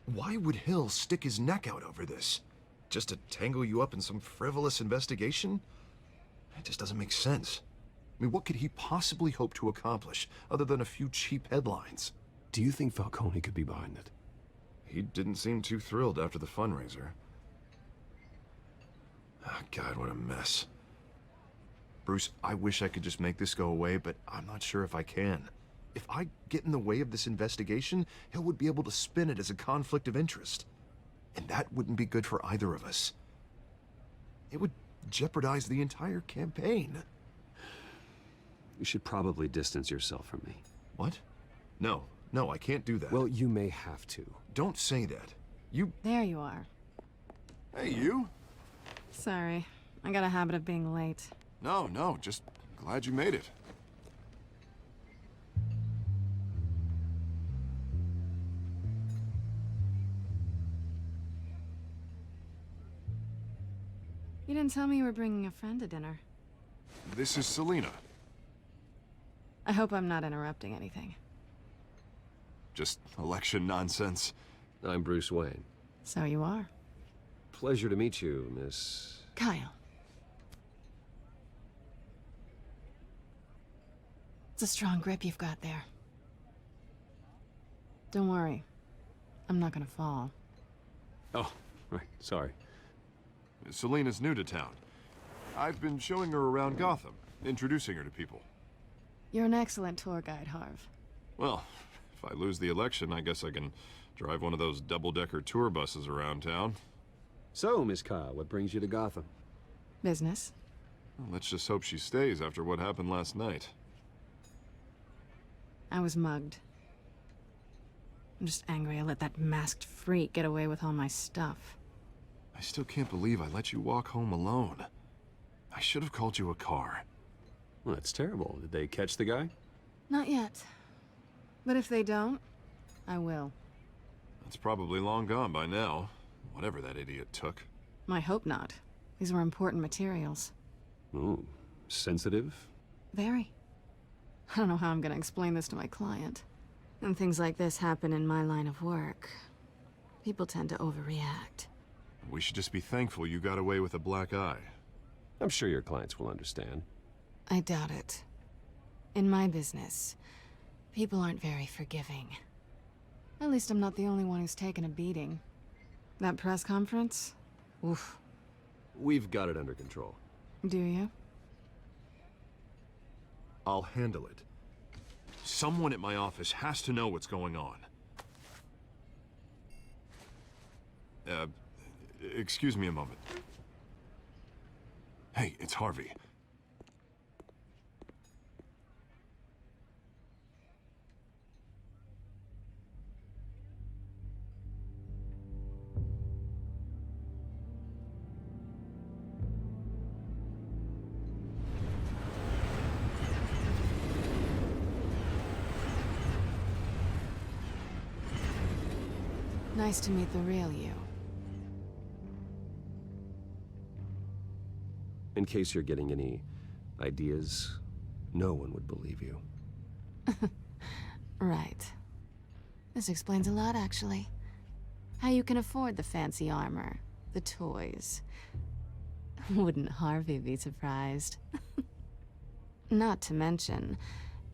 Why would Hill stick his neck out over this? Just to tangle you up in some frivolous investigation? It just doesn't make sense. I mean, what could he possibly hope to accomplish other than a few cheap headlines? Do you think Falcone could be behind it? He didn't seem too thrilled after the fundraiser. Oh, God, what a mess. Bruce, I wish I could just make this go away, but I'm not sure if I can. If I get in the way of this investigation, Hill would be able to spin it as a conflict of interest. And that wouldn't be good for either of us. It would jeopardize the entire campaign. You should probably distance yourself from me. What? No, I can't do that. Well, you may have to. Don't say that. There you are. Hey, you? Sorry, I got a habit of being late. No, just glad you made it. You didn't tell me you were bringing a friend to dinner. This is Selina. I hope I'm not interrupting anything. Just election nonsense. I'm Bruce Wayne. So you are. Pleasure to meet you, Miss... Kyle. It's a strong grip you've got there. Don't worry. I'm not gonna fall. Oh, right, sorry. Selina's new to town. I've been showing her around Gotham, introducing her to people. You're an excellent tour guide, Harv. Well, if I lose the election, I guess I can drive one of those double-decker tour buses around town. So, Miss Kyle, what brings you to Gotham? Business. Well, let's just hope she stays after what happened last night. I was mugged. I'm just angry I let that masked freak get away with all my stuff. I still can't believe I let you walk home alone. I should have called you a car. Well, that's terrible. Did they catch the guy? Not yet. But if they don't, I will. It's probably long gone by now, whatever that idiot took. I hope not. These were important materials. Ooh, sensitive? Very. I don't know how I'm gonna explain this to my client. When things like this happen in my line of work, people tend to overreact. We should just be thankful you got away with a black eye. I'm sure your clients will understand. I doubt it. In my business, people aren't very forgiving. At least I'm not the only one who's taken a beating. That press conference? Oof. We've got it under control. Do you? I'll handle it. Someone at my office has to know what's going on. Excuse me a moment. Hey, it's Harvey. Nice to meet the real you. In case you're getting any ideas, no one would believe you. Right. This explains a lot, actually. How you can afford the fancy armor, the toys. Wouldn't Harvey be surprised? Not to mention,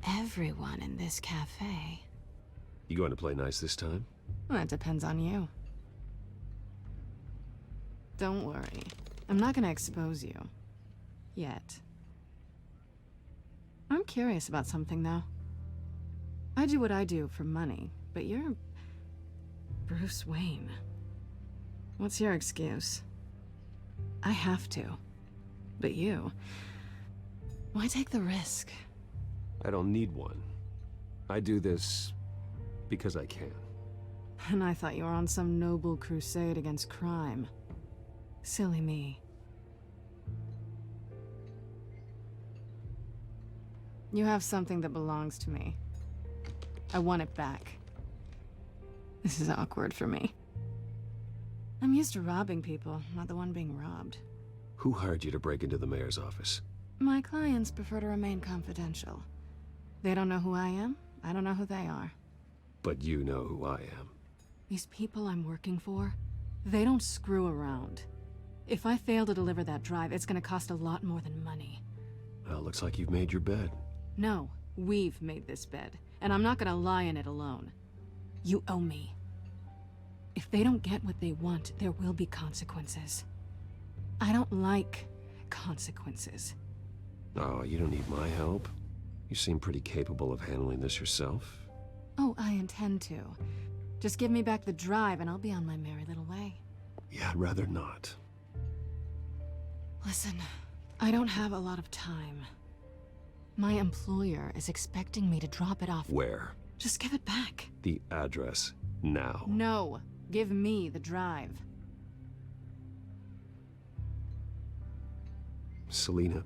everyone in this cafe. You going to play nice this time? Well, that depends on you. Don't worry. I'm not gonna expose you. Yet. I'm curious about something, though. I do what I do for money, but you're... Bruce Wayne. What's your excuse? I have to. But you... Why take the risk? I don't need one. I do this because I can. And I thought you were on some noble crusade against crime. Silly me. You have something that belongs to me. I want it back. This is awkward for me. I'm used to robbing people, not the one being robbed. Who hired you to break into the mayor's office? My clients prefer to remain confidential. They don't know who I am, I don't know who they are. But you know who I am. These people I'm working for, they don't screw around. If I fail to deliver that drive, it's gonna cost a lot more than money. Well, looks like you've made your bed. No, we've made this bed, and I'm not gonna lie in it alone. You owe me. If they don't get what they want, there will be consequences. I don't like consequences. Oh, you don't need my help. You seem pretty capable of handling this yourself. Oh, I intend to. Just give me back the drive and I'll be on my merry little way. Yeah, I'd rather not. Listen, I don't have a lot of time. My employer is expecting me to drop it off. Where? Just give it back. The address, now. No, give me the drive. Selina,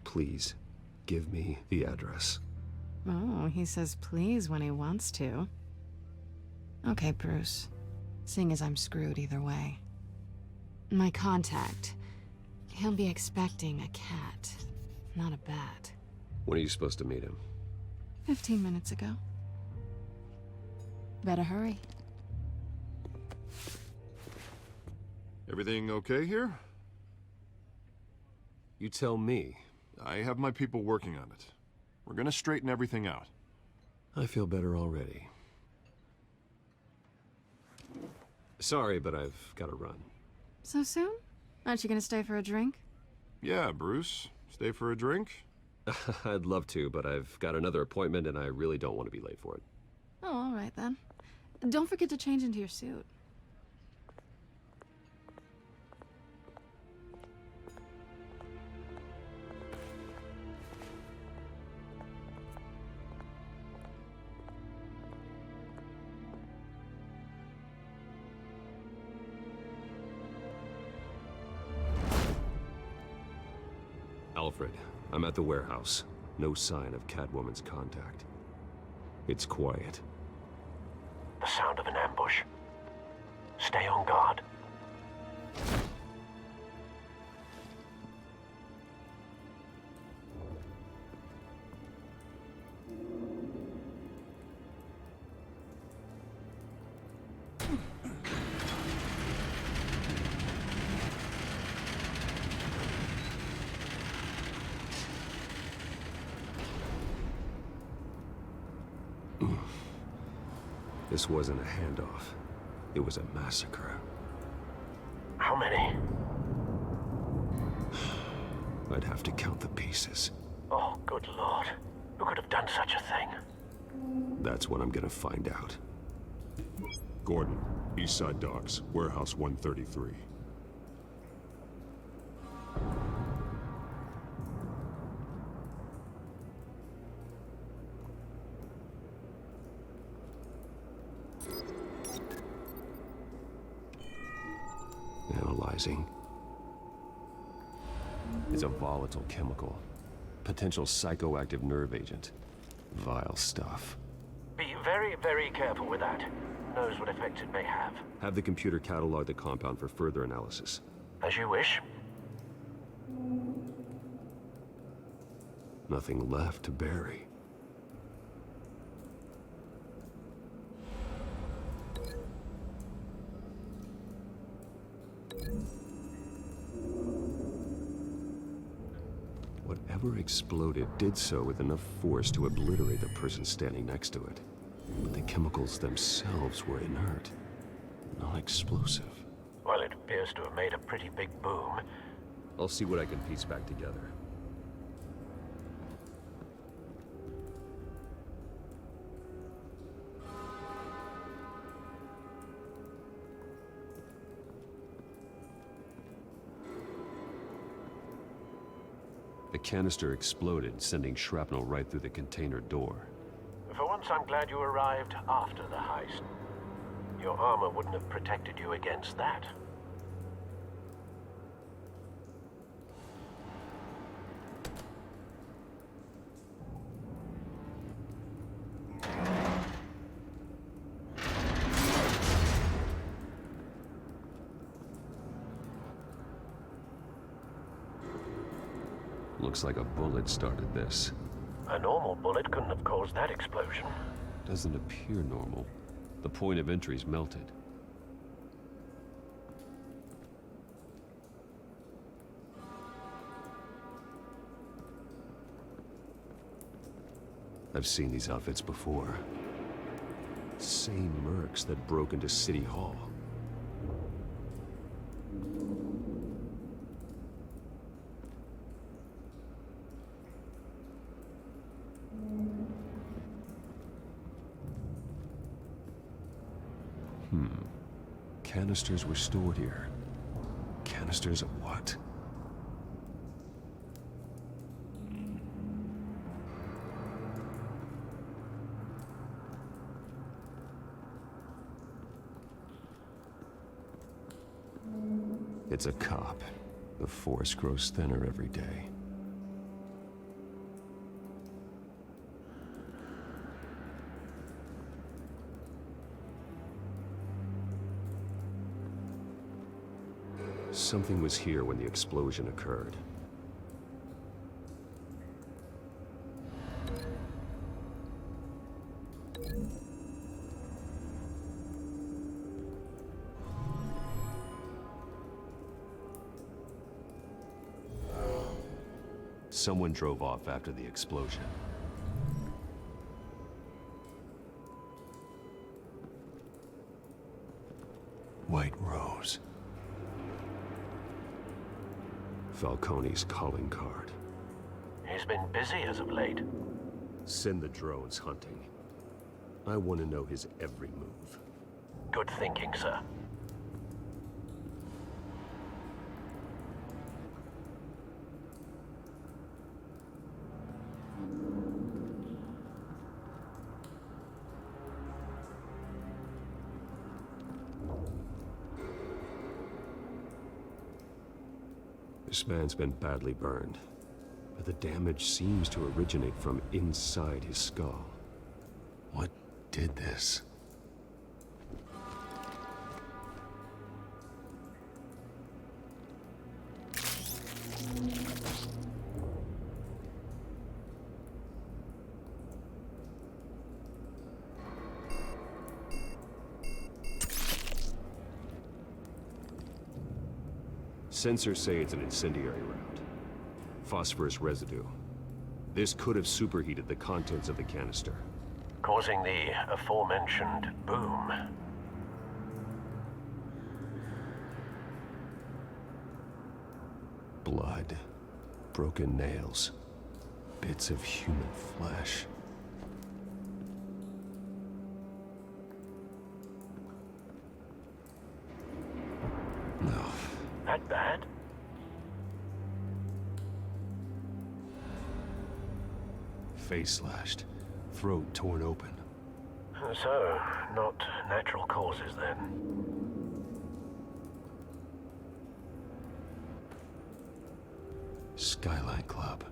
please, give me the address. Oh, he says please when he wants to. Okay, Bruce. Seeing as I'm screwed either way. My contact. He'll be expecting a cat, not a bat. When are you supposed to meet him? 15 minutes ago. Better hurry. Everything okay here? You tell me. I have my people working on it. We're gonna straighten everything out. I feel better already. Sorry, but I've got to run. So soon? Aren't you gonna stay for a drink? Yeah, Bruce. Stay for a drink? I'd love to, but I've got another appointment and I really don't want to be late for it. Oh, all right then. Don't forget to change into your suit. Alfred, I'm at the warehouse. No sign of Catwoman's contact. It's quiet. The sound of an ambush. Stay on guard. This wasn't a handoff. It was a massacre. How many? I'd have to count the pieces. Oh, good lord. Who could have done such a thing? That's what I'm gonna find out. Gordon, Eastside Docks, Warehouse 133. Analyzing. It's a volatile chemical. Potential psychoactive nerve agent. Vile stuff. Be very, very careful with that. Who knows what effect it may have. Have the computer catalog the compound for further analysis. As you wish. Nothing left to bury. whatever exploded did so with enough force to obliterate the person standing next to it. But the chemicals themselves were inert, non-explosive. Well, it appears to have made a pretty big boom. I'll see what I can piece back together. The canister exploded, sending shrapnel right through the container door. For once, I'm glad you arrived after the heist. Your armor wouldn't have protected you against that. Looks like a bullet started this. A normal bullet couldn't have caused that explosion. Doesn't appear normal. The point of entry's melted. I've seen these outfits before. Same mercs that broke into City Hall. Canisters were stored here. Canisters of what? It's a cop. The force grows thinner every day. Something was here when the explosion occurred. Someone drove off after the explosion. White Rose. Falcone's calling card. He's been busy as of late. Send the drones hunting. I want to know his every move. Good thinking, sir. This man's been badly burned, but the damage seems to originate from inside his skull. What did this? Sensors say it's an incendiary round. Phosphorus residue. This could have superheated the contents of the canister. Causing the aforementioned boom. Blood. Broken nails. Bits of human flesh. No. That bad? Face slashed. Throat torn open. So, not natural causes then. Skyline Club.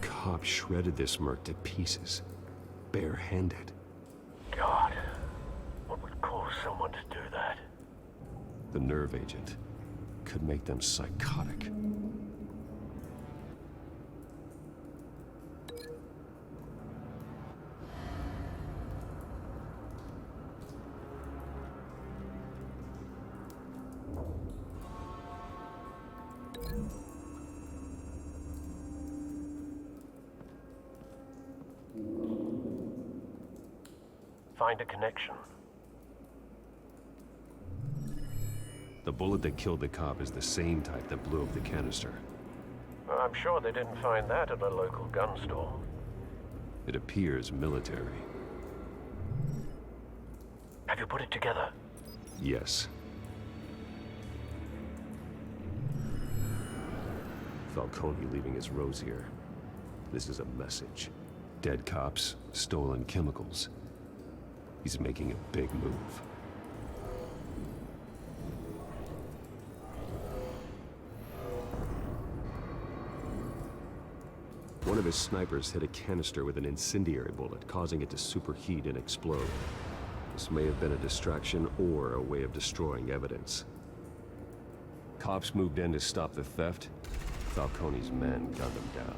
Cop shredded this merc to pieces, bare-handed. God, what would cause someone to do that? The nerve agent. could make them psychotic. Find a connection. The bullet that killed the cop is the same type that blew up the canister. I'm sure they didn't find that at a local gun store. It appears military. Have you put it together? Yes. Falcone leaving his rose here. This is a message. Dead cops, stolen chemicals. He's making a big move. One of his snipers hit a canister with an incendiary bullet, causing it to superheat and explode. This may have been a distraction or a way of destroying evidence. Cops moved in to stop the theft. Falcone's men gunned them down.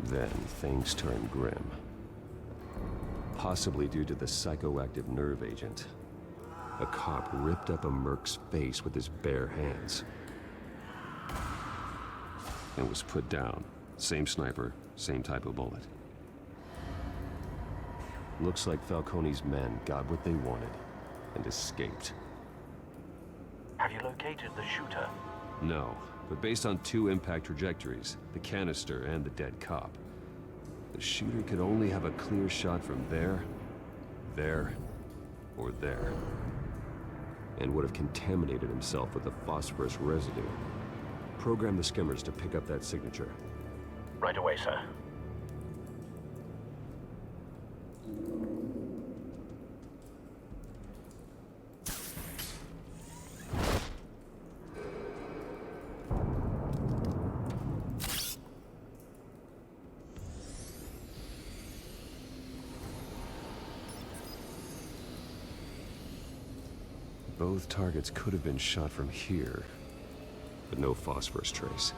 Then things turned grim. Possibly due to the psychoactive nerve agent. A cop ripped up a merc's face with his bare hands. And was put down. Same sniper, same type of bullet. Looks like Falcone's men got what they wanted and escaped. Have you located the shooter? No, but based on 2 impact trajectories, the canister and the dead cop, the shooter could only have a clear shot from there, or there, and would have contaminated himself with the phosphorus residue. Program the skimmers to pick up that signature. Right away, sir. Both targets could have been shot from here, but no phosphorus trace.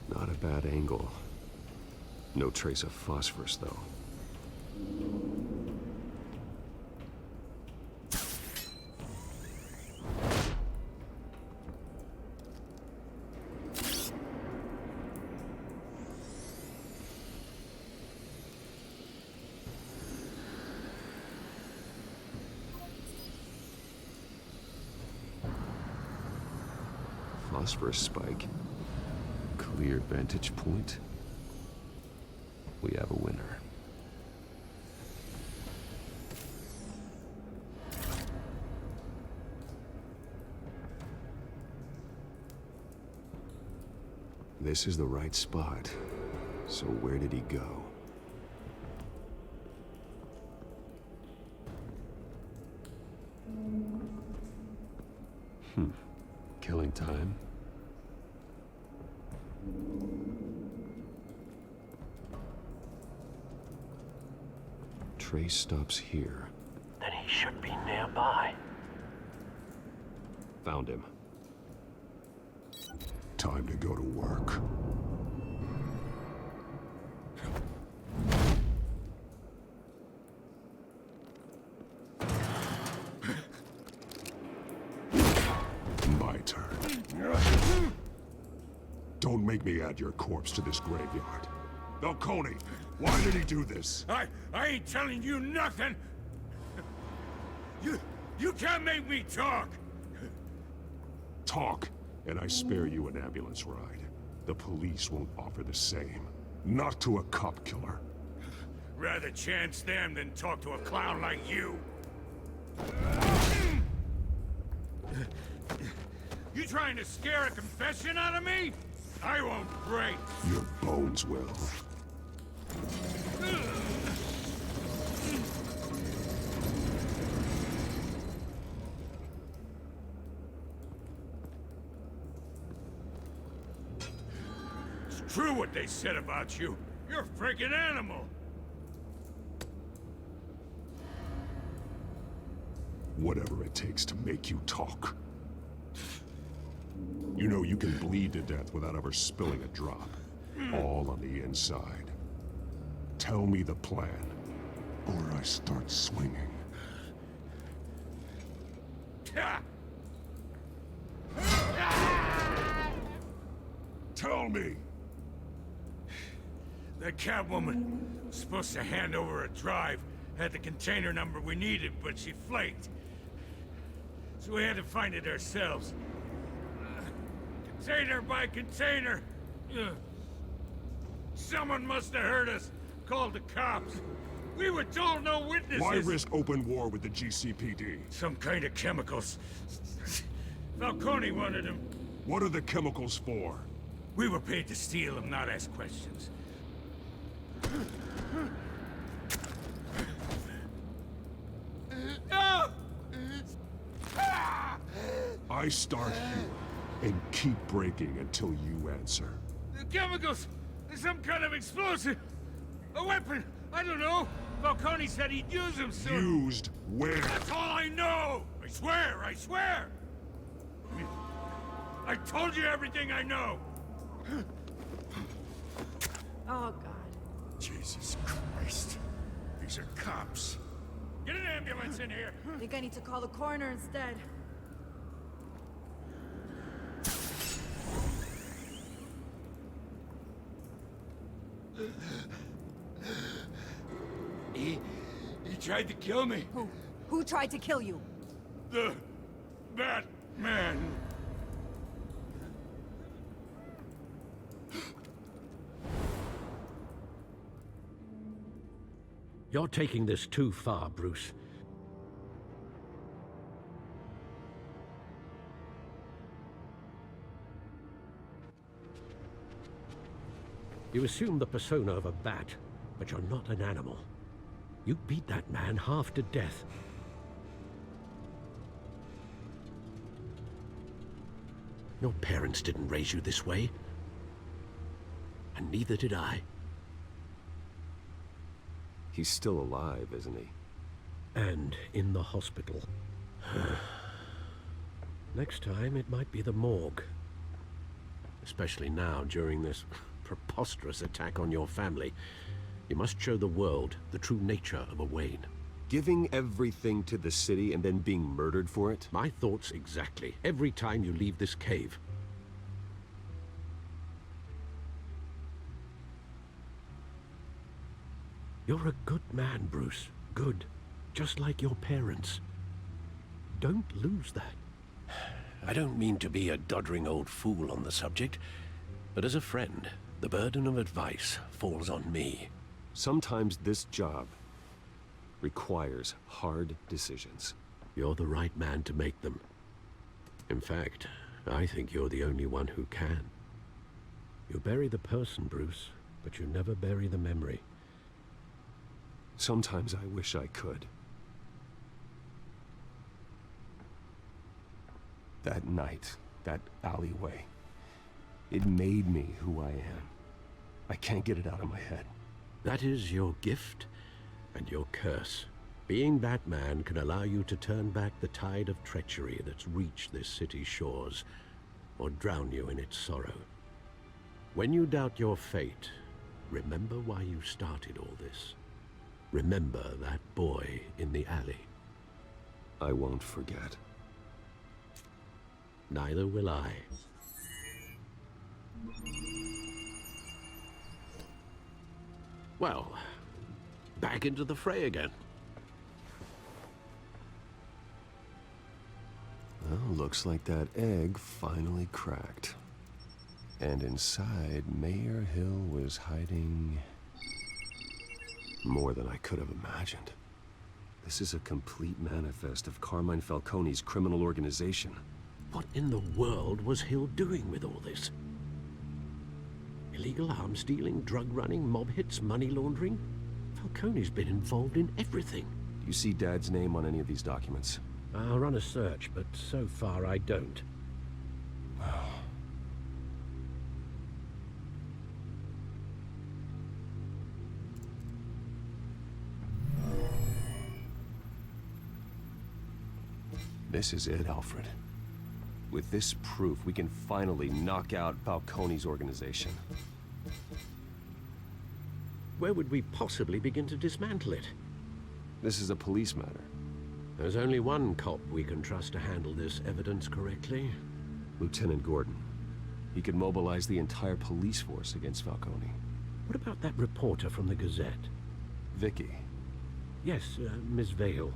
Not a bad angle. No trace of phosphorus, though. Phosphorus spike. Clear vantage point. We have a winner. This is the right spot. So where did he go? Killing time. Trace stops here. Then he should be nearby. Found him. Time to go to work. My turn. Don't make me add your corpse to this graveyard. Falcone, why did he do this? I ain't telling you nothing! You can't make me talk! Talk, and I spare you an ambulance ride. The police won't offer the same. Not to a cop killer. Rather chance them than talk to a clown like you. You trying to scare a confession out of me? I won't break. Your bones will. It's true what they said about you. You're a freaking animal. Whatever it takes to make you talk. You know you can bleed to death without ever spilling a drop. All on the inside. Tell me the plan, or I start swinging. Tell me! The Catwoman was supposed to hand over a drive, had the container number we needed, but she flaked. So we had to find it ourselves. Container by container. Someone must have heard us, called the cops. We were told no witnesses. Why risk open war with the GCPD? Some kind of chemicals. Falcone wanted them. What are the chemicals for? We were paid to steal them, not ask questions. I start here and keep breaking until you answer. The chemicals! There's some kind of explosive! A weapon! I don't know! Falcone said he'd use them soon! Used where? That's all I know! I swear! I swear! I told you everything I know! Oh, God. Jesus Christ. These are cops. Get an ambulance in here! I think I need to call the coroner instead. He tried to kill me. Who tried to kill you? The Batman. You're taking this too far, Bruce. You assume the persona of a bat, but you're not an animal. You beat that man half to death. Your parents didn't raise you this way. And neither did I. He's still alive, isn't he? And in the hospital. Next time, it might be the morgue. Especially now, during this preposterous attack on your family. You must show the world the true nature of a Wayne. Giving everything to the city and then being murdered for it? My thoughts exactly. Every time you leave this cave. You're a good man, Bruce. Good. Just like your parents. Don't lose that. I don't mean to be a doddering old fool on the subject, but as a friend, the burden of advice falls on me. Sometimes this job requires hard decisions. You're the right man to make them. In fact, I think you're the only one who can. You bury the person, Bruce, but you never bury the memory. Sometimes I wish I could. That night, that alleyway, it made me who I am. I can't get it out of my head. That is your gift and your curse. Being Batman can allow you to turn back the tide of treachery that's reached this city's shores, or drown you in its sorrow. When you doubt your fate, remember why you started all this. Remember that boy in the alley. I won't forget. Neither will I. Well, back into the fray again. Well, looks like that egg finally cracked. And inside, Mayor Hill was hiding more than I could have imagined. This is a complete manifest of Carmine Falcone's criminal organization. What in the world was Hill doing with all this? Illegal arms dealing, drug running, mob hits, money laundering. Falcone's been involved in everything. Do you see Dad's name on any of these documents? I'll run a search, but so far I don't. This is it, Alfred. With this proof, we can finally knock out Falcone's organization. Where would we possibly begin to dismantle it? This is a police matter. There's only one cop we can trust to handle this evidence correctly. Lieutenant Gordon. He could mobilize the entire police force against Falcone. What about that reporter from the Gazette? Vicky. Yes, Miss Vale.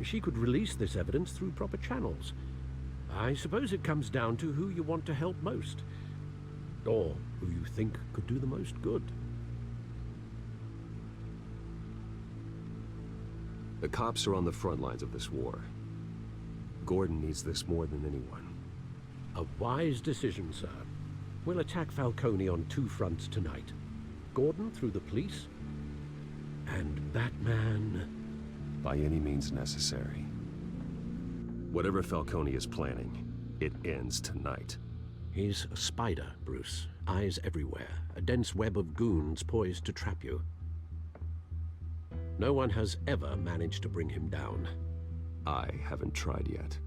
She could release this evidence through proper channels. I suppose it comes down to who you want to help most. Or who you think could do the most good. The cops are on the front lines of this war. Gordon needs this more than anyone. A wise decision, sir. We'll attack Falcone on two fronts tonight. Gordon through the police, and Batman... by any means necessary. Whatever Falcone is planning, it ends tonight. He's a spider, Bruce. Eyes everywhere. A dense web of goons poised to trap you. No one has ever managed to bring him down. I haven't tried yet.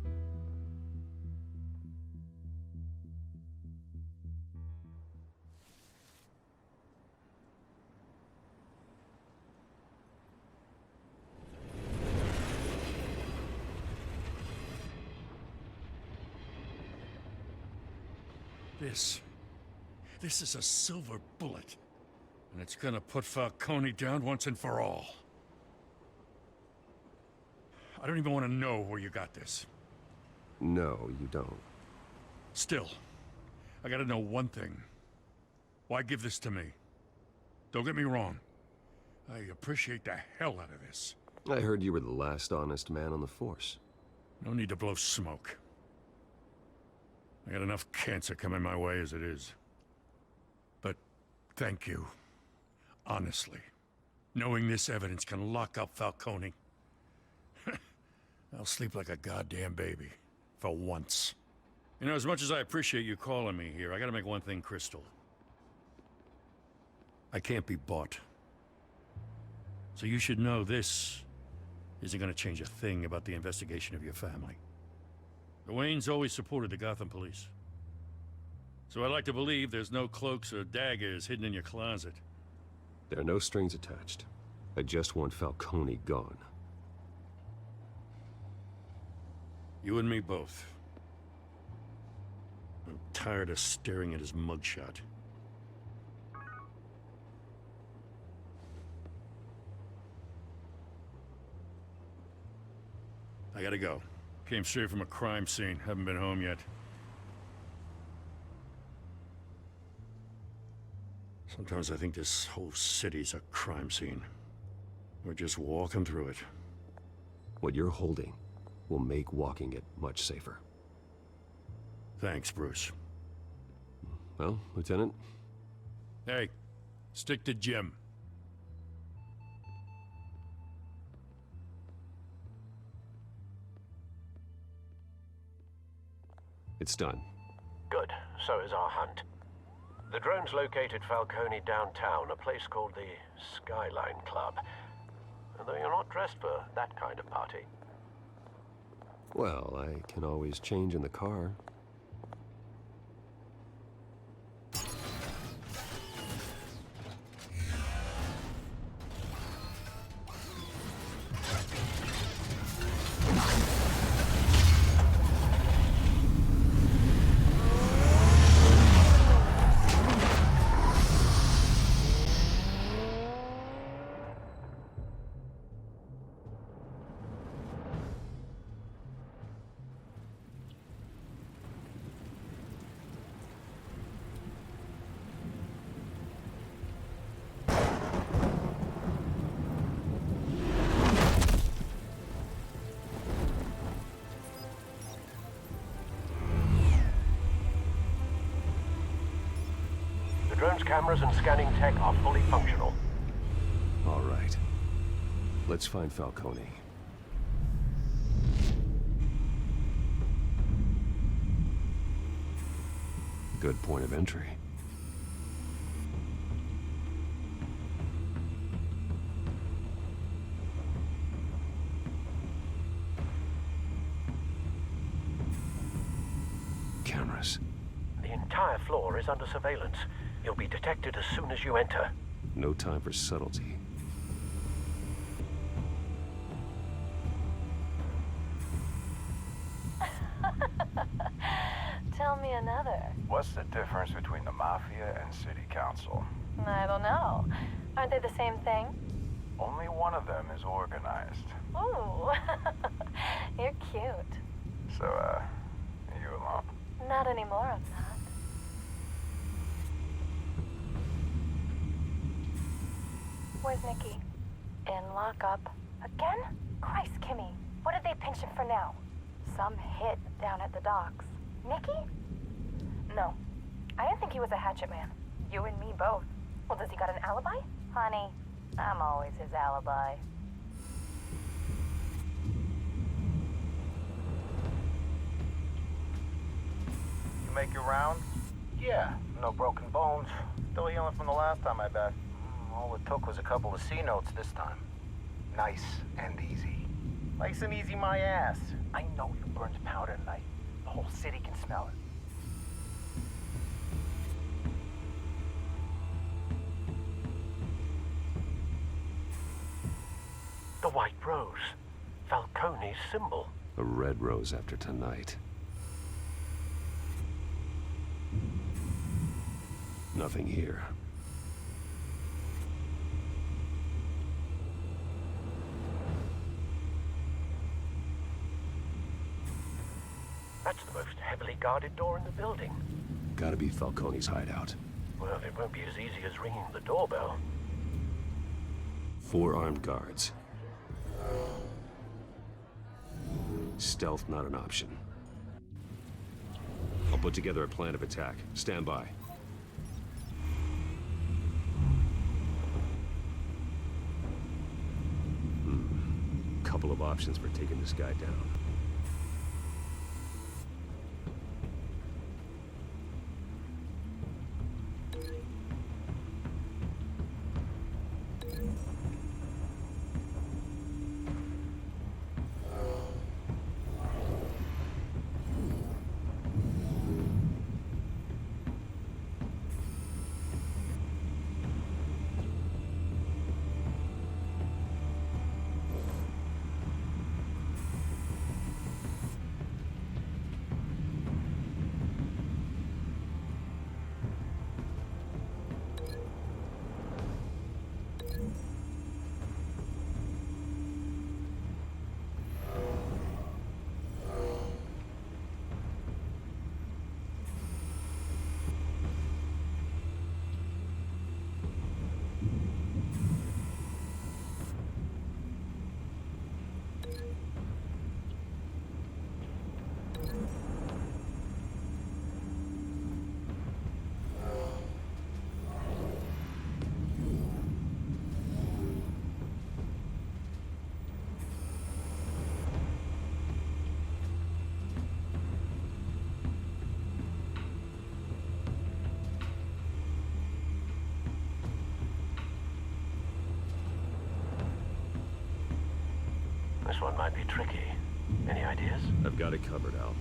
This is a silver bullet. And it's gonna put Falcone down once and for all. I don't even want to know where you got this. No, you don't. Still, I gotta know one thing. Why give this to me? Don't get me wrong. I appreciate the hell out of this. I heard you were the last honest man on the force. No need to blow smoke. I got enough cancer coming my way as it is. But thank you. Honestly. Knowing this evidence can lock up Falcone. I'll sleep like a goddamn baby. For once. You know, as much as I appreciate you calling me here, I gotta make one thing crystal. I can't be bought. So you should know this isn't gonna change a thing about the investigation of your family. The Waynes always supported the Gotham police. So I like to believe there's no cloaks or daggers hidden in your closet. There are no strings attached. I just want Falcone gone. You and me both. I'm tired of staring at his mugshot. I gotta go. Came straight from a crime scene. Haven't been home yet. Sometimes I think this whole city's a crime scene. We're just walking through it. What you're holding will make walking it much safer. Thanks, Bruce. Well, Lieutenant? Hey, stick to Jim. It's done. Good. So is our hunt. The drone's located Falcone downtown, a place called the Skyline Club. And though you're not dressed for that kind of party. Well, I can always change in the car. cameras and scanning tech are fully functional. All right. Let's find Falcone. Good point of entry. Cameras. The entire floor is under surveillance. You'll be detected as soon as you enter. No time for subtlety. Tell me another. What's the difference between the Mafia and City Council? I don't know. Aren't they the same thing? Only one of them is organized. Ooh, you're cute. So, you alone? Not anymore, I'm not. Where's Nikki? In lockup. Again? Christ, Kimmy. What did they pinch him for now? Some hit down at the docks. Nikki? No. I didn't think he was a hatchet man. You and me both. Well, does he got an alibi? Honey, I'm always his alibi. You make your rounds? Yeah, no broken bones. Still healing from the last time, I bet. All it took was a couple of C notes this time. Nice and easy. Nice and easy, my ass. I know you burned powder tonight. The whole city can smell it. The white rose. Falcone's symbol. A red rose after tonight. Nothing here. That's the most heavily guarded door in the building. Gotta be Falcone's hideout. Well, it won't be as easy as ringing the doorbell. 4 armed guards. Stealth not an option. I'll put together a plan of attack. Stand by. Couple of options for taking this guy down. This one might be tricky. Any ideas? I've got it covered, Al.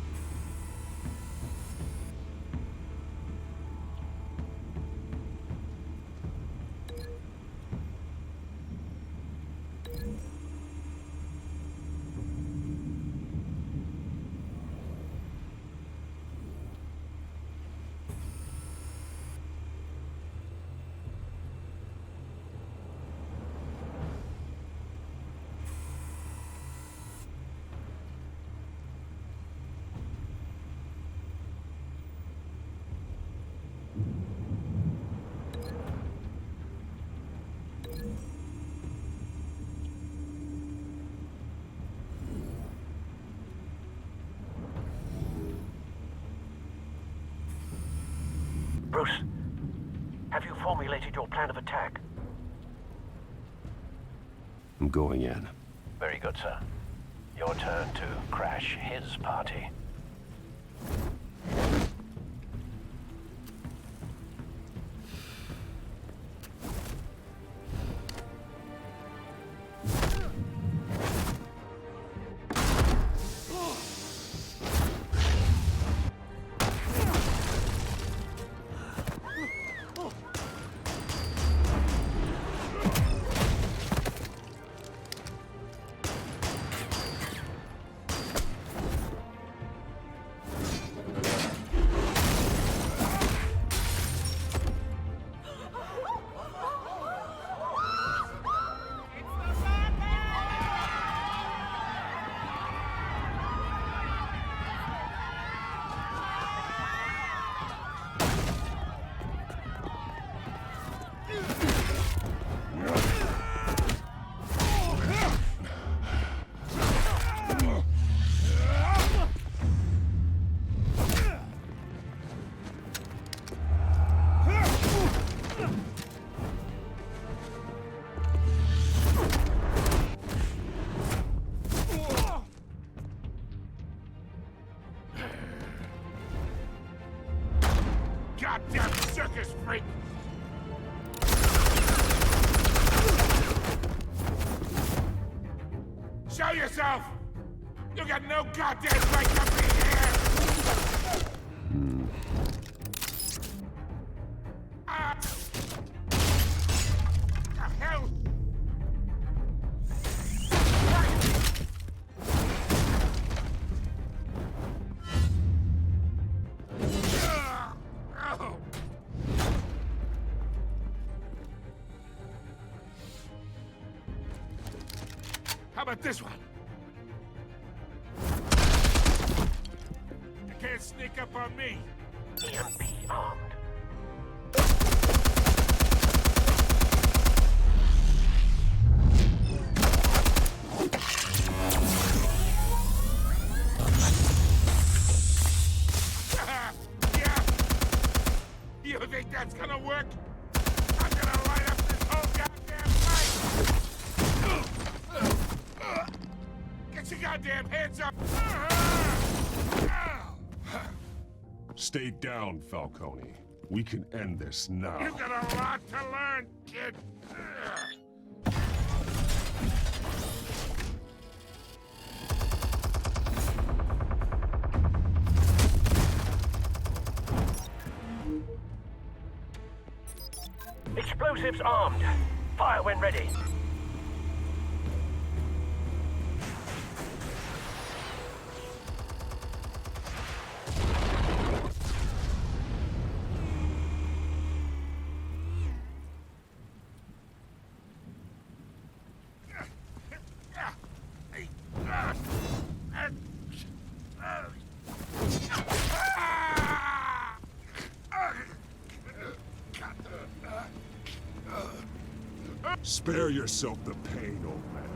Bruce, have you formulated your plan of attack? I'm going in. Very good, sir. Your turn to crash his party. Goddamn circus freak! Show yourself! You got no goddamn right to be here! Ah! The hell? How about this one? You can't sneak up on me. EMP armed. Yeah. You think that's gonna work? I'm gonna light up this whole goddamn place! Get your goddamn hands up! Stay down, Falcone. We can end this now. You got a lot to learn, kid. Explosives armed. Fire when ready. Spare yourself the pain, old man.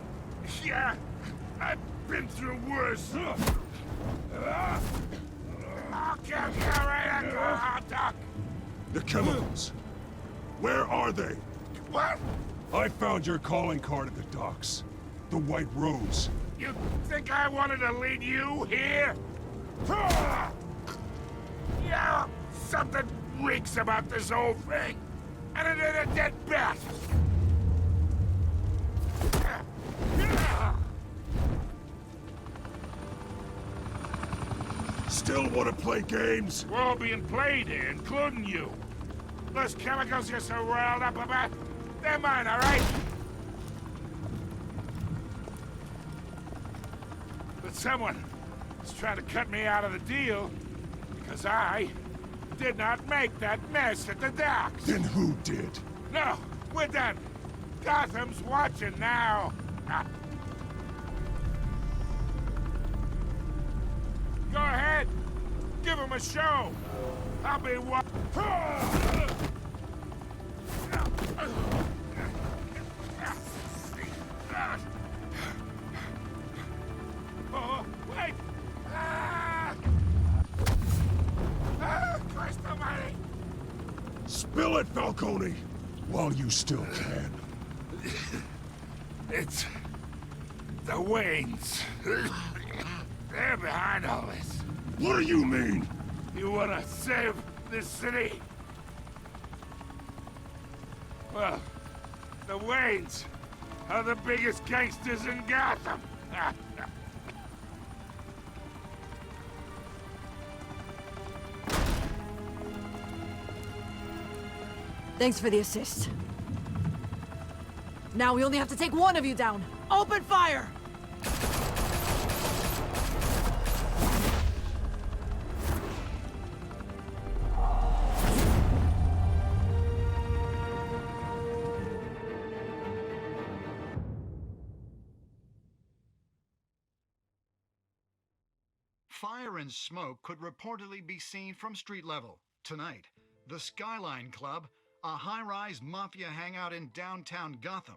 Yeah, I've been through worse. I'll kill you right at the hot dog. The chemicals. Where are they? What? I found your calling card at the docks. The White Rose. You think I wanted to lead you here? Yeah, something reeks about this whole thing. And it ain't a dead bat. Still want to play games? We're all being played here, including you. Those chemicals you're so riled up about, they're mine, all right? But someone is trying to cut me out of the deal because I did not make that mess at the docks. Then who did? No, we're done. Gotham's watching now. Go ahead. Give him a show. I'll be what? Oh, wait! Christ almighty! Spill it, Falcone! While you still can. It's... the Waynes. They're behind all this. What do you mean? You wanna save this city? Well, the Waynes are the biggest gangsters in Gotham. Thanks for the assist. Now we only have to take one of you down. Open fire! Fire and smoke could reportedly be seen from street level. Tonight, the Skyline Club, a high-rise mafia hangout in downtown Gotham,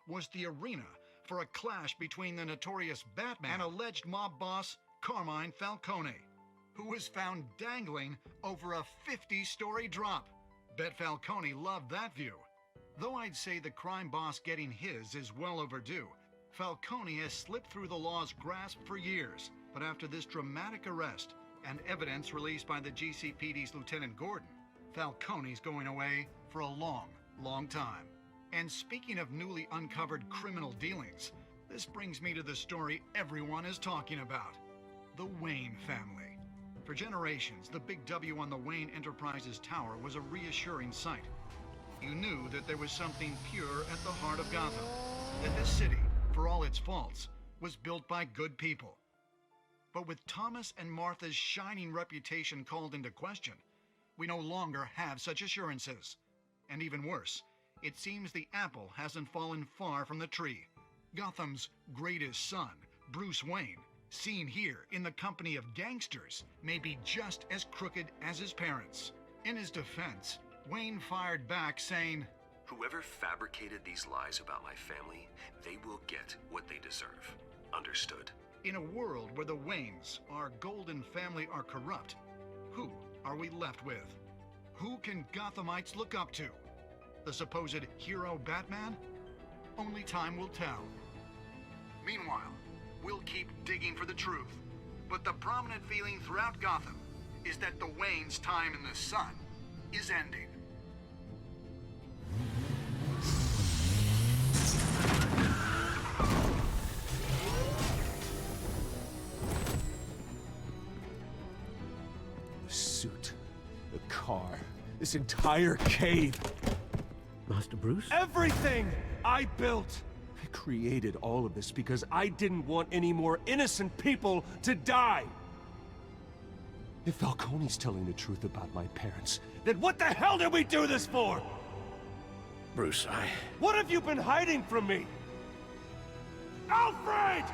was the arena for a clash between the notorious Batman and alleged mob boss Carmine Falcone, who was found dangling over a 50-story drop. Bet Falcone loved that view. Though I'd say the crime boss getting his is well overdue, Falcone has slipped through the law's grasp for years. But after this dramatic arrest and evidence released by the GCPD's Lieutenant Gordon, Falcone's going away for a long, long time. And speaking of newly uncovered criminal dealings, this brings me to the story everyone is talking about. The Wayne family. For generations, the big W on the Wayne Enterprises tower was a reassuring sight. You knew that there was something pure at the heart of Gotham. That this city, for all its faults, was built by good people. But with Thomas and Martha's shining reputation called into question, we no longer have such assurances. And even worse, it seems the apple hasn't fallen far from the tree. Gotham's greatest son, Bruce Wayne, seen here in the company of gangsters, may be just as crooked as his parents. In his defense, Wayne fired back saying, "Whoever fabricated these lies about my family, they will get what they deserve. Understood?" In a world where the Waynes, our golden family, are corrupt, who are we left with? Who can Gothamites look up to? The supposed hero Batman? Only time will tell. Meanwhile, we'll keep digging for the truth. But the prominent feeling throughout Gotham is that the Waynes' time in the sun is ending. The suit, the car, this entire cave. Master Bruce? Everything I built! I created all of this because I didn't want any more innocent people to die! If Falcone's telling the truth about my parents, then what the hell did we do this for? Bruce, What have you been hiding from me? Alfred!